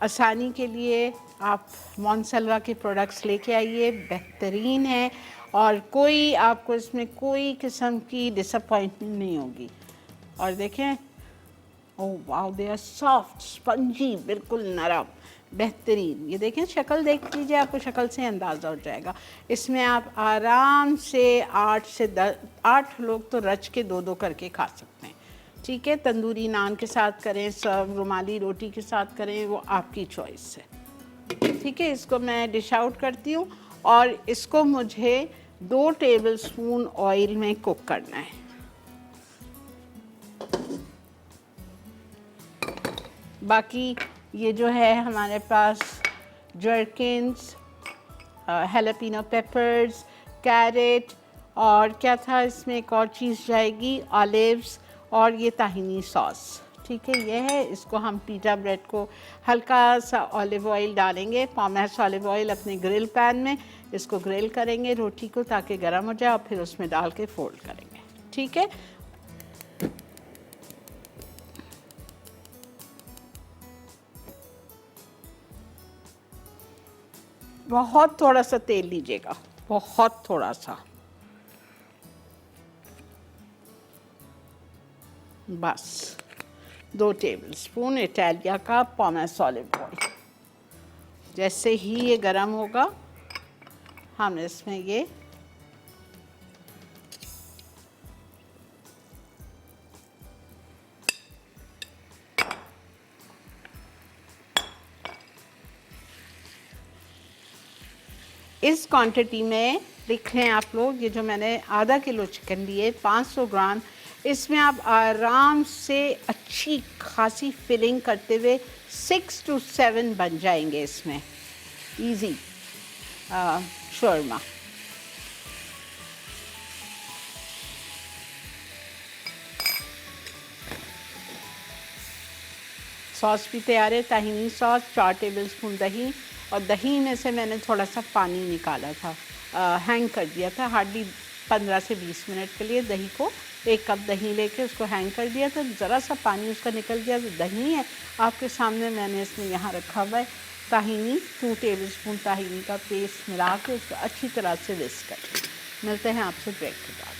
आसानी के लिए आप मॉन्सलवा के प्रोडक्ट्स लेके आइए, बेहतरीन है, और कोई आपको इसमें कोई किस्म की डिसअपॉइंटमेंट नहीं होगी। और देखें, oh wow, they are soft spongy, बिल्कुल नरम, बेहतरीन। ये देखें, शक्ल देख लीजिए, आपको शक्ल से अंदाज़ा हो जाएगा। इसमें आप आराम से 8 लोग तो रच के 2-2 करके खा सकते हैं। ठीक है। तंदूरी नान के साथ करें, सर्व रुमाली रोटी के साथ करें, वो आपकी चॉइस है। ठीक है। इसको मैं डिश आउट करती हूँ, और इसको मुझे 2 टेबलस्पून ऑयल में कुक करना है। बाकी ये जो है हमारे पास जर्किन्स, हैलापिनो पेपर्स, कैरेट, और क्या था इसमें, एक और चीज़ जाएगी, ऑलिव्स, और ये ताहिनी सॉस। ठीक है, ये है। इसको हम पीटा ब्रेड को हल्का सा ऑलिव ऑयल डालेंगे, पॉमेस ऑलिव ऑयल, अपने ग्रिल पैन में इसको ग्रिल करेंगे रोटी को, ताकि गर्म हो जाए, और फिर उसमें डाल के फोल्ड करेंगे। ठीक है। बहुत थोड़ा सा तेल लीजिएगा, बहुत थोड़ा सा, बस। 2 टेबलस्पून इटालिया का पॉमेस ऑलिव ऑयल। जैसे ही ये गरम होगा हम इसमें ये इस क्वांटिटी में लिख लें आप लोग, ये जो मैंने आधा किलो चिकन लिए 500 ग्राम, इसमें आप आराम से अच्छी खासी फिलिंग करते हुए 6 to 7 बन जाएंगे इसमें इजी शोरमा। सॉस भी तैयार है, ताहिनी सॉस, 4 टेबलस्पून दही, और दही में से मैंने थोड़ा सा पानी निकाला था, हैंग कर दिया था हार्डली 15 से 20 मिनट के लिए। दही को 1 कप दही लेके उसको हैंग कर दिया था, ज़रा सा पानी उसका निकल गया। तो दही है आपके सामने, मैंने इसमें यहाँ रखा हुआ है ताहिनी, 2 टेबलस्पून ताहिनी का पेस्ट मिला के उसको अच्छी तरह से विस्क कर। मिलते हैं आपसे ब्रेक के बाद।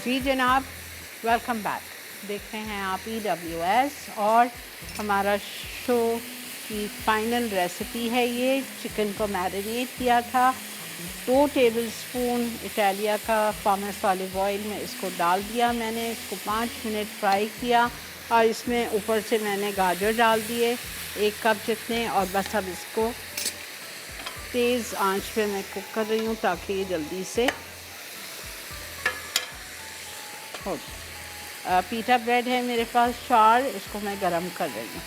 जी जनाब, वेलकम बैक। देख रहे हैं आप EWS, और हमारा शो की फाइनल रेसिपी है ये। चिकन को मैरिनेट किया था, 2 टेबलस्पून इटालिया का पॉमेस ऑलिव ऑयल में इसको डाल दिया मैंने, इसको 5 मिनट फ्राई किया, और इसमें ऊपर से मैंने गाजर डाल दिए 1 कप जितने, और बस अब इसको तेज़ आंच पे मैं कुक कर रही हूँ ताकि ये जल्दी से हो। पीटा ब्रेड है मेरे पास 4, इसको मैं गरम कर रही हूँ।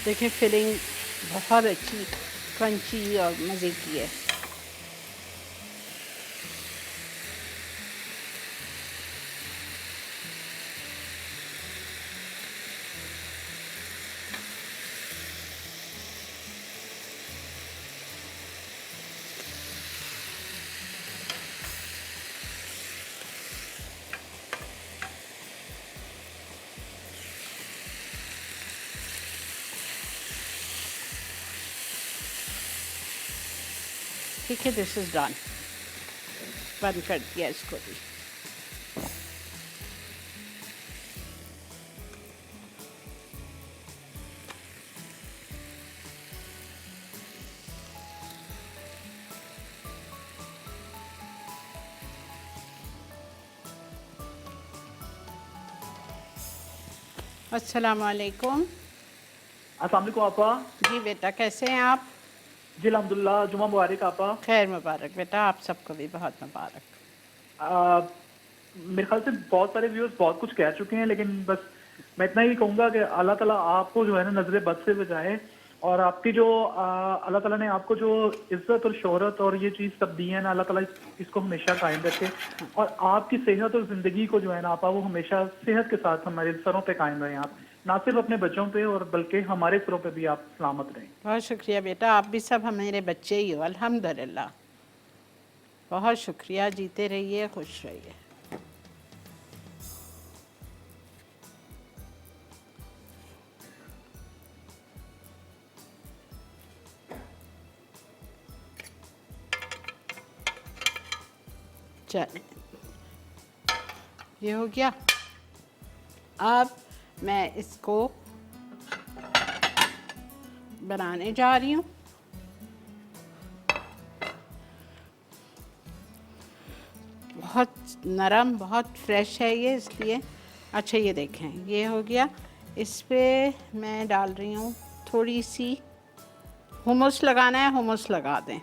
देखिए फिलिंग बहुत अच्छी क्रंची और मज़े की है। ठीक है, दिस इज़ डन। बंद कर दिया इसको भी। अस्सलाम वालेकुम। अस्सलाम वालेकुम आपा। जी बेटा, कैसे हैं आप? जी अल्हम्दुलिल्लाह, जुमा मुबारक आपा। खैर मुबारक बेटा, आप सबको भी बहुत मुबारक। मेरे ख्याल से बहुत सारे व्यूअर्स बहुत कुछ कह चुके हैं, लेकिन बस मैं इतना ही कहूँगा कि अल्लाह ताला आपको जो है ना नजरे बद से बचाए, और आपकी जो अल्लाह ताला ने आपको जो इज्जत और शोहरत और ये चीज़ सब दी है ना, अल्लाह ताला इसको हमेशा कायम रखे, और आपकी सेहत और ज़िंदगी को जो है ना आपा वो हमेशा सेहत के साथ हमारे सरों पे कायम रहे आप, ना सिर्फ अपने बच्चों पे और बल्कि हमारे सरों पे भी आप सलामत रहें। बहुत शुक्रिया बेटा, आप भी सब हमारे बच्चे ही हो अल्हम्दुलिल्लाह। बहुत शुक्रिया, जीते रहिए, खुश रहिए। चलिए, ये हो गया। अब मैं इसको बनाने जा रही हूँ। बहुत नरम, बहुत फ्रेश है ये, इसलिए। अच्छा ये देखें, ये हो गया। इस पे मैं डाल रही हूँ थोड़ी सी हुमस, लगाना है हुमस लगा दें।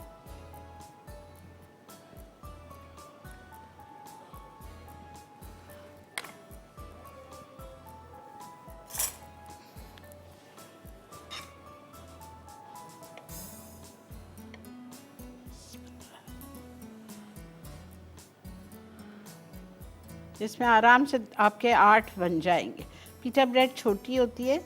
इसमें आराम से आपके 8 बन जाएंगे। पीटा ब्रेड छोटी होती है,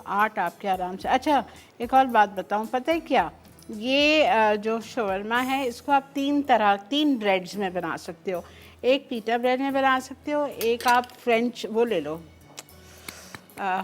8 आपके आराम से। अच्छा, एक और बात बताऊं, पता है क्या, ये जो शवरमा है इसको आप 3 ब्रेड्स में बना सकते हो। एक पीटा ब्रेड में बना सकते हो, एक आप फ्रेंच वो ले लो,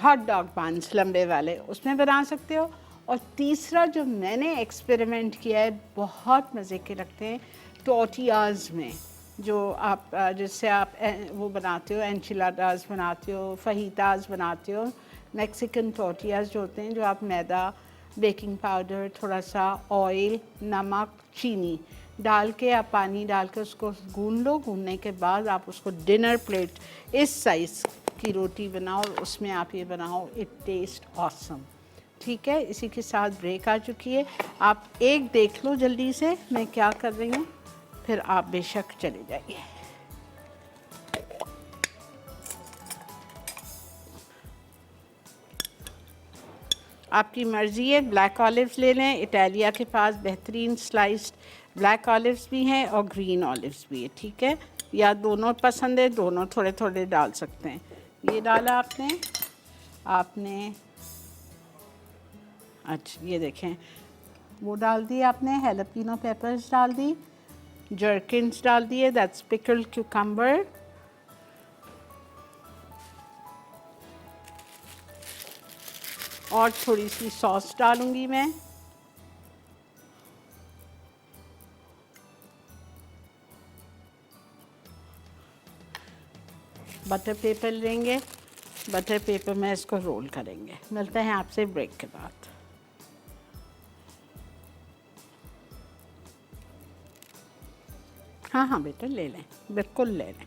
हॉट डॉग पान्स लंबे वाले, उसमें बना सकते हो। और तीसरा जो मैंने एक्सपेरिमेंट किया है, बहुत मज़े के लगते हैं, टोर्टियाज़ में, जो आप जिससे आप वो बनाते हो, एंचिलाडास बनाते हो, फहीताज बनाते हो, मैक्सिकन टोर्टियाज़ जो होते हैं, जो आप मैदा, बेकिंग पाउडर, थोड़ा सा ऑयल, नमक, चीनी डाल के, आप पानी डाल के उसको गूंद लो। गूंदने के बाद आप उसको डिनर प्लेट इस साइज़ की रोटी बनाओ और उसमें आप ये बनाओ, इट टेस्ट ऑसम। ठीक है, इसी के साथ ब्रेक आ चुकी है। आप एक देख लो जल्दी से मैं क्या कर रही हूँ, फिर आप बेशक चले जाइए। आपकी मर्ज़ी है, ब्लैक ऑलिव्स ले लें। इटालिया के पास बेहतरीन स्लाइस्ड ब्लैक ऑलिव्स भी हैं और ग्रीन ऑलिव्स भी है। ठीक है, या दोनों पसंद है, दोनों थोड़े थोड़े डाल सकते हैं। ये डाला आपने अच्छा, ये देखें, वो डाल दिए आपने, हैलोपिनो पेपर्स डाल दी, जर्किन्स डाल दिए, दैट्स पिकल्ड क्यूकम्बर, और थोड़ी सी सॉस डालूंगी मैं। बटर पेपर लेंगे, बटर पेपर में इसको रोल करेंगे। मिलते हैं आपसे ब्रेक के बाद। हाँ हाँ बेटा, ले लें, बिल्कुल ले लें।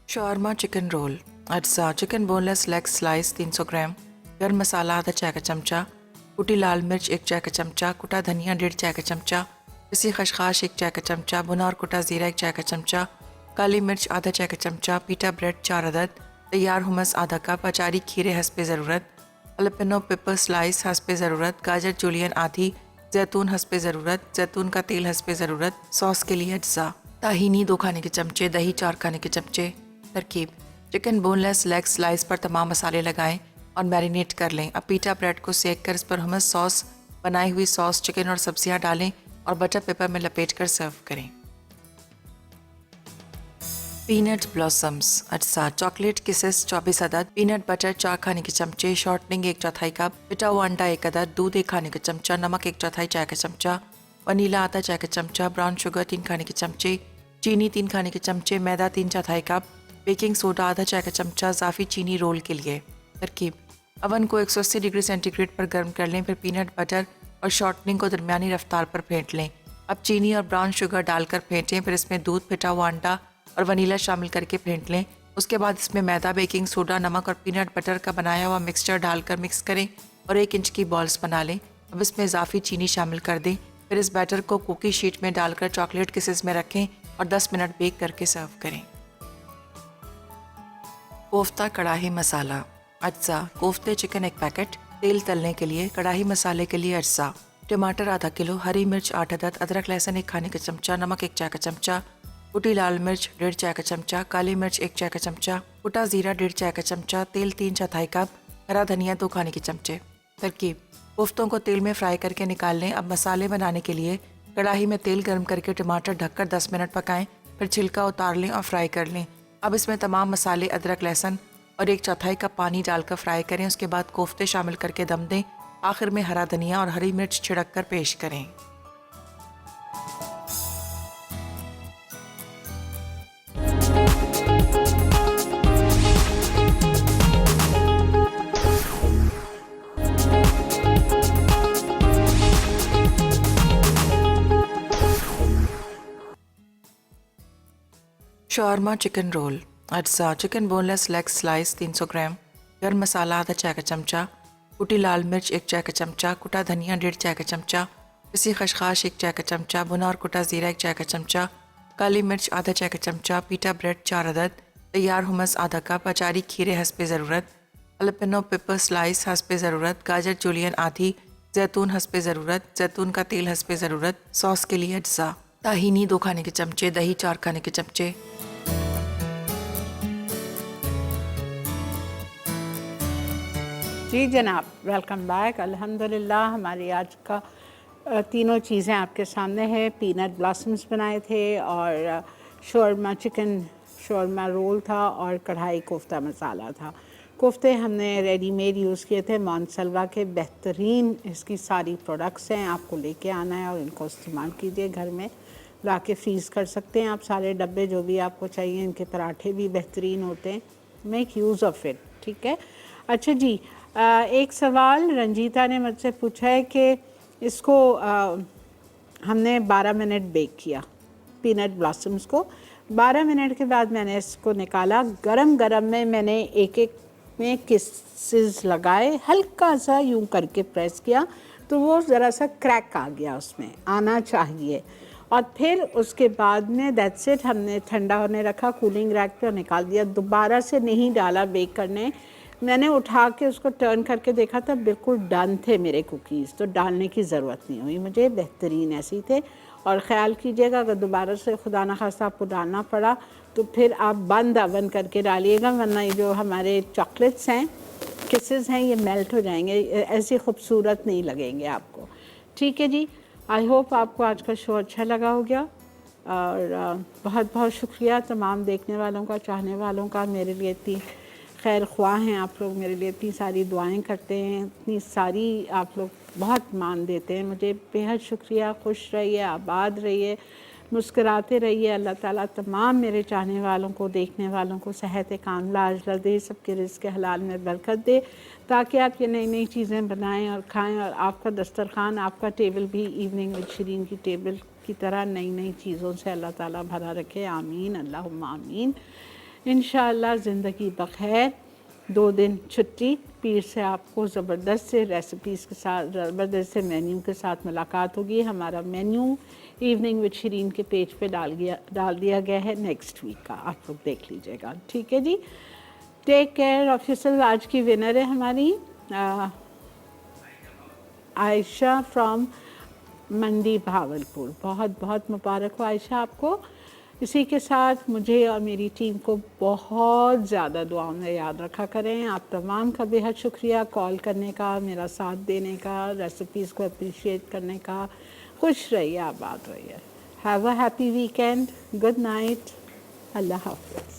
शॉर्मा चिकन रोल, अज्जा चिकन बोनलेस लेग स्लाइस 300 ग्राम, गर्म मसाला आधा चाय का चमचा, कुटी लाल मिर्च 1 चाय का चमचा, कुटा धनिया 1.5 चाय का चमचा, पिसी खसखस 1 चाय का चमचा, भुना और कुटा ज़ीरा 1 चाय का चमचा, काली मिर्च आधा चाय का चमचा, पीटा ब्रेड 4 अदद, तैयार हुमस आधा कप, अचारी खीरे हस्बे ज़रूरत, जलपेनो पेपर स्लाइस हस्बे ज़रूरत, गाजर जूलियन आधी, जैतून हस्बे ज़रूरत, जैतून का तेल हस्बे ज़रूरत, सॉस के लिए अज्जा, ताहीनी 2 खाने के चमचे, दही 4 खाने के चमचे। तरकीब, चिकन बोनलेस लेग स्लाइस पर तमाम मसाले लगाएं और मैरिनेट कर लें। अब पीटा ब्रेड को सेक कर इस पर हुमस सॉस, बनाई हुई सॉस, चिकन और सब्जियां डालें और बटर पेपर में लपेट कर सर्व करें। पीनट ब्लॉसम्स, अज्जा चॉकलेट किसेस 24 अदद, पीनट बटर 4 खाने के चमचे, शॉर्टनिंग 1 चौथाई कप, पिटा हुआ अंडा 1 अदद, दूध 1 खाने का चमचा, नमक 1 चौथाई चाय का चमचा, वनीला आधा चाय का चमचा, ब्राउन शुगर 3 खाने के चमचे, चीनी 3 खाने के चमचे, मैदा 3 चौथाई कप, बेकिंग सोडा आधा चाय का चमचा, ज़ाफ़ी चीनी रोल के लिए। तरकीब, अवन को 180 डिग्री सेंटीग्रेड पर गर्म कर लें, फिर पीनट बटर और शॉर्टनिंग को दरमियानी रफ्तार पर फेंट लें। अब चीनी और ब्राउन शुगर डालकर फेंटें, फिर इसमें दूध, पिटा हुआ अंडा और वनीला शामिल करके फेंट लें। उसके बाद इसमें मैदा, बेकिंग सोडा, नमक और पीनट बटर का बनाया हुआ मिक्सचर डालकर मिक्स करें और 1 इंच की बॉल्स बना लें। अब इसमें इजाफी चीनी शामिल कर दें, फिर इस बैटर को कुकी शीट में डालकर चॉकलेट किसेस में रखें और 10 मिनट बेक करके सर्व करें। कोफ्ता कढ़ाई मसाला, अज्जा कोफ्ते चिकन 1 पैकेट, तेल तलने के लिए, कढ़ाई मसाले के लिए अज्जा, टमाटर आधा किलो, हरी मिर्च 8 अदद, अदरक लहसुन 1 खाने का चमचा, नमक 1 चाय का चमचा, कुटी लाल मिर्च 1.5 चाय का चमचा, काली मिर्च 1 चाय का चमचा, कुटा ज़ीरा 1.5 चाय का चमचा, तेल 3 चौथाई कप, हरा धनिया 2 खाने के चमचे। तरकीब, कोफ्तों को तेल में फ्राई करके निकाल लें। अब मसाले बनाने के लिए कढ़ाई में तेल गर्म करके टमाटर ढककर 10 मिनट पकाएं, फिर छिलका उतार लें और फ्राई कर लें। अब इसमें तमाम मसाले, अदरक लहसुन और 1 चौथाई कप पानी डालकर फ्राई करें। उसके बाद कोफ्ते शामिल करके दम दें। आखिर में हरा धनिया और हरी मिर्च छिड़क कर पेश करें। शॉर्मा चिकन रोल, अज्जा चिकन बोनलेस लेग स्लाइस 300 ग्राम, गर्म मसाला आधा चाय का चमचा, कुटी लाल मिर्च 1 चाय का चमचा, कुटा धनिया 1.5 चाय का चमचा, पिसी खसखस 1 चाय का चमचा, भुना और कुटा ज़ीरा 1 चाय का चमचा, काली मिर्च आधा चाय का चमचा, पीटा ब्रेड 4 अदद, तैयार हुमस आधा कप, अचारी खीरे हस्बे ज़रूरत, जलापेनो पेपर स्लाइस हंसपे ज़रूरत, गाजर जूलियन आधी, जैतून हंसपे ज़रूरत, जैतून का तेल हंसपे ज़रूरत, सॉस के लिए अज्जा, ताहीनी 2 खाने के चमचे, दही 4 खाने के चमचे। जी जनाब, वेलकम बैक। अल्हम्दुलिल्लाह हमारी आज का तीनों चीज़ें आपके सामने है। पीनट ब्लॉसम्स बनाए थे और शोरमा चिकन शोरमा रोल था और कढ़ाई कोफ्ता मसाला था। कोफ्ते हमने रेडीमेड यूज़ किए थे मानसलवा के, बेहतरीन इसकी सारी प्रोडक्ट्स हैं। आपको लेके आना है और इनको इस्तेमाल कीजिए, घर में ला के फ्रीज़ कर सकते हैं आप सारे डब्बे जो भी आपको चाहिए। इनके पराठे भी बेहतरीन होते हैं, मेक यूज़ ऑफ़ इट। ठीक है, अच्छा जी, एक सवाल रंजीता ने मुझसे पूछा है कि इसको हमने 12 मिनट बेक किया, पीनट ब्लॉसम्स को 12 मिनट के बाद मैंने इसको निकाला। गरम गरम में मैंने एक एक में किसेस लगाए, हल्का सा यूं करके प्रेस किया तो वो ज़रा सा क्रैक आ गया, उसमें आना चाहिए। और फिर उसके बाद में दैट्स इट, हमने ठंडा होने रखा कूलिंग रैक पे और निकाल दिया। दोबारा से नहीं डाला बेक करने। मैंने उठा के उसको टर्न करके देखा था, बिल्कुल डन थे मेरे कुकीज़, तो डालने की ज़रूरत नहीं हुई मुझे, बेहतरीन ऐसे ही थे। और ख़्याल कीजिएगा अगर दोबारा से खुदा न खास्ता आपको डालना पड़ा तो फिर आप बंद अवन करके डालिएगा, वरना ये जो हमारे चॉकलेट्स हैं, किसेस हैं, ये मेल्ट हो जाएंगे, ऐसे खूबसूरत नहीं लगेंगे आपको। ठीक है जी, आई होप आपको आज का शो अच्छा लगा हो गया और बहुत बहुत शुक्रिया तमाम देखने वालों का, चाहने वालों का। मेरे लिए इतनी खैर ख्वाह हैं आप लोग, मेरे लिए इतनी सारी दुआएं करते हैं, इतनी सारी आप लोग बहुत मान देते हैं मुझे, बेहद शुक्रिया। खुश रहिए, आबाद रहिए, मुस्कुराते रहिए। अल्लाह ताला तमाम मेरे चाहने वालों को, देखने वालों को सेहत कामिला अजला दे, सबके रिज़्क़ हलाल में बरकत दे, ताकि आप ये नई नई चीज़ें बनाएं और खाएं और आपका दस्तरखान, आपका टेबल भी इवनिंग विद शिरीन की टेबल की तरह नई नई चीज़ों से अल्लाह ताला भरा रखे। आमीन, अल्लाहुम्मा आमीन। इंशाअल्लाह ज़िंदगी बख़ैर। 2 दिन छुट्टी, पीर से आपको ज़बरदस्त से रेसिपीज़ के साथ, ज़बरदस्त से मेन्यू के साथ मुलाकात होगी। हमारा मेन्यू इवनिंग विद शिरीन के पेज पे डाल दिया गया है नेक्स्ट वीक का, आप लोग देख लीजिएगा। ठीक है जी, टेक केयर ऑफ़ योरसेल्फ। आज की विनर है हमारी आयशा फ्रॉम मंडी भावलपुर। बहुत बहुत मुबारक हो आयशा आपको। इसी के साथ मुझे और मेरी टीम को बहुत ज़्यादा दुआओं में याद रखा करें। आप तमाम का बेहद शुक्रिया कॉल करने का, मेरा साथ देने का, रेसिपीज़ को अप्रिशिएट करने का। खुश रहिए, आबाद रहिए। Have a happy weekend. Good night, अल्लाह हाफ़िज़।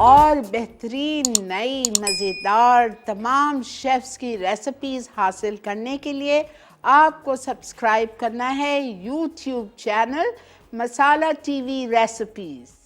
और बेहतरीन नई मज़ेदार तमाम शेफ़्स की रेसिपीज़ हासिल करने के लिए आपको सब्सक्राइब करना है यूट्यूब चैनल मसाला टीवी रेसिपीज़।